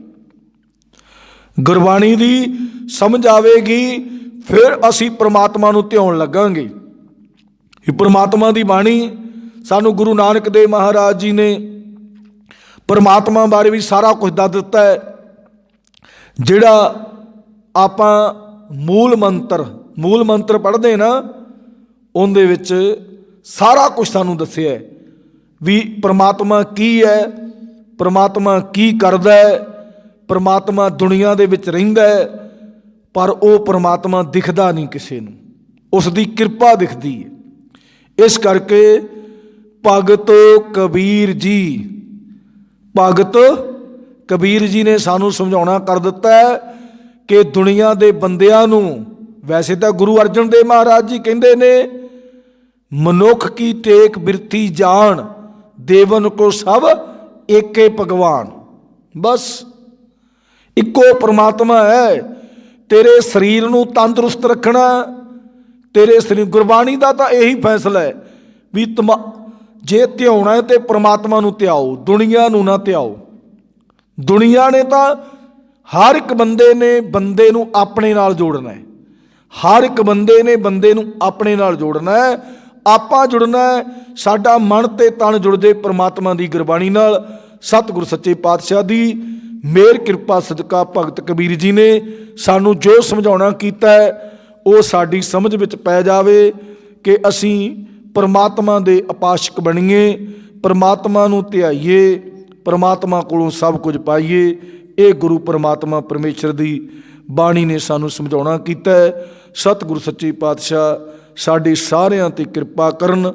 ਗੁਰਬਾਣੀ ਦੀ ਸਮਝ ਆਵੇਗੀ, ਫਿਰ ਅਸੀਂ ਪ੍ਰਮਾਤਮਾ ਨੂੰ ਧਿਆਉਣ ਲੱਗਾਂਗੇ। ਇਹ ਪ੍ਰਮਾਤਮਾ ਦੀ ਬਾਣੀ ਸਾਨੂੰ ਗੁਰੂ ਨਾਨਕ ਦੇਵ ਮਹਾਰਾਜ ਜੀ ਨੇ ਪ੍ਰਮਾਤਮਾ ਬਾਰੇ ਵੀ ਸਾਰਾ ਕੁਝ ਦੱਸ ਦਿੱਤਾ ਹੈ। ਜਿਹੜਾ ਆਪਾਂ ਮੂਲ ਮੰਤਰ ਪੜ੍ਹਦੇ ਨਾ, ਉਹਦੇ ਵਿੱਚ ਸਾਰਾ ਕੁਝ ਸਾਨੂੰ ਦੱਸਿਆ ਹੈ ਵੀ ਪ੍ਰਮਾਤਮਾ ਕੀ ਹੈ, ਪ੍ਰਮਾਤਮਾ ਕੀ ਕਰਦਾ ਹੈ। ਪ੍ਰਮਾਤਮਾ ਦੁਨੀਆ ਦੇ ਵਿੱਚ ਰਹਿੰਦਾ ਹੈ, ਪਰ ਉਹ ਪ੍ਰਮਾਤਮਾ ਦਿਖਦਾ ਨਹੀਂ ਕਿਸੇ ਨੂੰ, ਉਸ ਦੀ ਕਿਰਪਾ ਦਿਖਦੀ ਹੈ। ਇਸ ਕਰਕੇ ਭਗਤ ਕਬੀਰ ਜੀ ਨੇ ਸਾਨੂੰ ਸਮਝਾਉਣਾ ਕਰ ਦਿੱਤਾ ਹੈ ਕਿ ਦੁਨੀਆ ਦੇ ਬੰਦਿਆਂ ਨੂੰ, ਵੈਸੇ ਤਾਂ ਗੁਰੂ ਅਰਜਨ ਦੇਵ ਮਹਾਰਾਜ ਜੀ ਕਹਿੰਦੇ ਨੇ, ਮਨੁੱਖ ਕੀ ਟੇਕ ਬਿਰਤੀ ਜਾਣ, ਦੇਵਨ ਕੋ ਸਭ ਏਕੇ ਭਗਵਾਨ। ਬਸ ਇੱਕੋ ਪ੍ਰਮਾਤਮਾ ਹੈ। ਤੇਰੇ ਸਰੀਰ ਨੂੰ ਤੰਦਰੁਸਤ ਰੱਖਣਾ, ਤੇਰੇ ਸਰੀਰ, ਗੁਰਬਾਣੀ ਦਾ ਤਾਂ ਇਹੀ ਫੈਸਲਾ ਹੈ ਵੀ ਜੇ ਧਿਆਉਣਾ ਹੈ ਤੇ ਪ੍ਰਮਾਤਮਾ ਨੂੰ ਧਿਆਓ, ਦੁਨੀਆ ਨੂੰ ਨਾ ਧਿਆਓ। ਦੁਨੀਆ ਨੇ ਤਾਂ ਹਰ ਇੱਕ ਬੰਦੇ ਨੂੰ ਆਪਣੇ ਨਾਲ ਜੋੜਨਾ ਹੈ, ਹਰ ਇੱਕ ਬੰਦੇ ਨੇ ਬੰਦੇ ਨੂੰ ਆਪਣੇ ਨਾਲ ਜੋੜਨਾ ਹੈ। ਆਪਾਂ ਜੁੜਨਾ ਹੈ, ਸਾਡਾ ਮਨ ਤੇ ਤਨ ਜੁੜ ਜੇ ਪ੍ਰਮਾਤਮਾ ਦੀ ਗੁਰਬਾਣੀ ਨਾਲ। ਸਤਿਗੁਰ ਸੱਚੇ ਪਾਤਸ਼ਾਹ ਦੀ ਮਿਹਰ ਕਿਰਪਾ ਸਦਕਾ ਭਗਤ ਕਬੀਰ ਜੀ ਨੇ ਸਾਨੂੰ ਜੋ ਸਮਝਾਉਣਾ ਕੀਤਾ ਹੈ ਉਹ ਸਾਡੀ ਸਮਝ ਵਿੱਚ ਪੈ ਜਾਵੇ ਕਿ ਅਸੀਂ ਪ੍ਰਮਾਤਮਾ ਦੇ ਉਪਾਸ਼ਕ ਬਣੀਏ, ਪ੍ਰਮਾਤਮਾ ਨੂੰ ਧਿਆਈਏ, ਪ੍ਰਮਾਤਮਾ ਕੋਲੋਂ ਸਭ ਕੁਝ ਪਾਈਏ। ਇਹ ਗੁਰੂ ਪ੍ਰਮਾਤਮਾ ਪਰਮੇਸ਼ਰ ਦੀ ਬਾਣੀ ਨੇ ਸਾਨੂੰ ਸਮਝਾਉਣਾ ਕੀਤਾ ਹੈ। ਸਤਿਗੁਰੂ ਸੱਚੇ ਪਾਤਸ਼ਾਹ ਸਾਡੇ ਸਾਰਿਆਂ 'ਤੇ ਕਿਰਪਾ ਕਰਨ,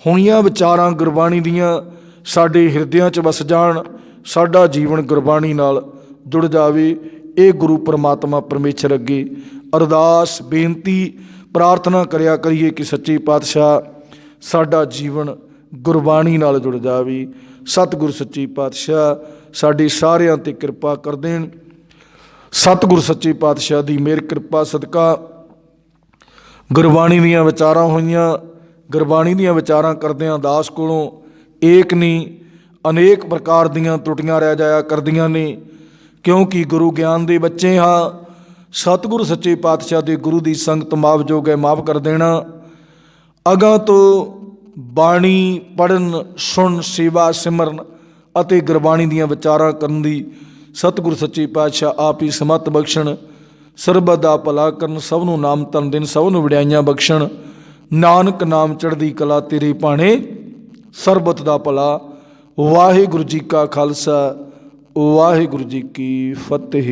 ਹੋਈਆਂ ਵਿਚਾਰਾਂ ਗੁਰਬਾਣੀ ਦੀਆਂ ਸਾਡੇ ਹਿਰਦਿਆਂ 'ਚ ਵਸ ਜਾਣ, ਸਾਡਾ ਜੀਵਨ ਗੁਰਬਾਣੀ ਨਾਲ ਜੁੜ ਜਾਵੇ। ਇਹ ਗੁਰੂ ਪ੍ਰਮਾਤਮਾ ਪਰਮੇਸ਼ਰ ਅੱਗੇ ਅਰਦਾਸ, ਬੇਨਤੀ, ਪ੍ਰਾਰਥਨਾ ਕਰਿਆ ਕਰੀਏ ਕਿ ਸੱਚੇ ਪਾਤਸ਼ਾਹ ਸਾਡਾ ਜੀਵਨ ਗੁਰਬਾਣੀ ਨਾਲ ਜੁੜ ਜਾਵੇ। ਸਤਿਗੁਰ ਸੱਚੇ ਪਾਤਸ਼ਾਹ ਸਾਡੇ ਸਾਰਿਆਂ 'ਤੇ ਕਿਰਪਾ ਕਰ ਦੇਣ। ਸਤਿਗੁਰ ਸੱਚੇ ਪਾਤਸ਼ਾਹ ਦੀ ਮਿਹਰ ਕਿਰਪਾ ਸਦਕਾ ਗੁਰਬਾਣੀ ਦੀਆਂ ਵਿਚਾਰਾਂ ਹੋਈਆਂ, ਗੁਰਬਾਣੀ ਦੀਆਂ ਵਿਚਾਰਾਂ ਕਰਦਿਆਂ ਦਾਸ ਕੋਲੋਂ ਏਕ ਨਹੀਂ ਅਨੇਕ ਪ੍ਰਕਾਰ ਦੀਆਂ ਤਰੁੱਟੀਆਂ ਰਹਿ ਜਾਇਆ ਕਰਦੀਆਂ ਨੇ, ਕਿਉਂਕਿ ਗੁਰੂ ਗਿਆਨ ਦੇ ਬੱਚੇ ਹਾਂ। ਸਤਿਗੁਰੂ ਸੱਚੇ ਪਾਤਸ਼ਾਹ ਦੇ ਗੁਰੂ ਦੀ ਸੰਗਤ ਮਾਫਯੋਗ ਹੈ, ਮਾਫ ਕਰ ਦੇਣਾ। ਅਗਾਂ ਤੋਂ ਬਾਣੀ ਪੜ੍ਹਨ, ਸੁਣ, ਸੇਵਾ, ਸਿਮਰਨ ਅਤੇ ਗੁਰਬਾਣੀ ਦੀਆਂ ਵਿਚਾਰਾਂ ਕਰਨ ਦੀ ਸਤਿਗੁਰੂ ਸੱਚੇ ਪਾਤਸ਼ਾਹ ਆਪ ਹੀ ਸਮੱਤ ਬਖਸ਼ਣ। ਸਰਬਤ ਦਾ ਭਲਾ ਕਰਨ, ਸਭ ਨੂੰ ਨਾਮ ਧਨ ਦੇਣ, ਸਭ ਨੂੰ ਵਡਿਆਈਆਂ ਬਖਸ਼ਣ। ਨਾਨਕ ਨਾਮ ਚੜ੍ਹਦੀ ਕਲਾ ਤੇਰੇ ਭਾਣੇ, ਸਰਬਤ ਦਾ ਭਲਾ। ਵਾਹਿਗੁਰੂ ਜੀ ਕਾ ਖਾਲਸਾ, ਵਾਹਿਗੁਰੂ ਜੀ ਕੀ ਫਤਿਹ।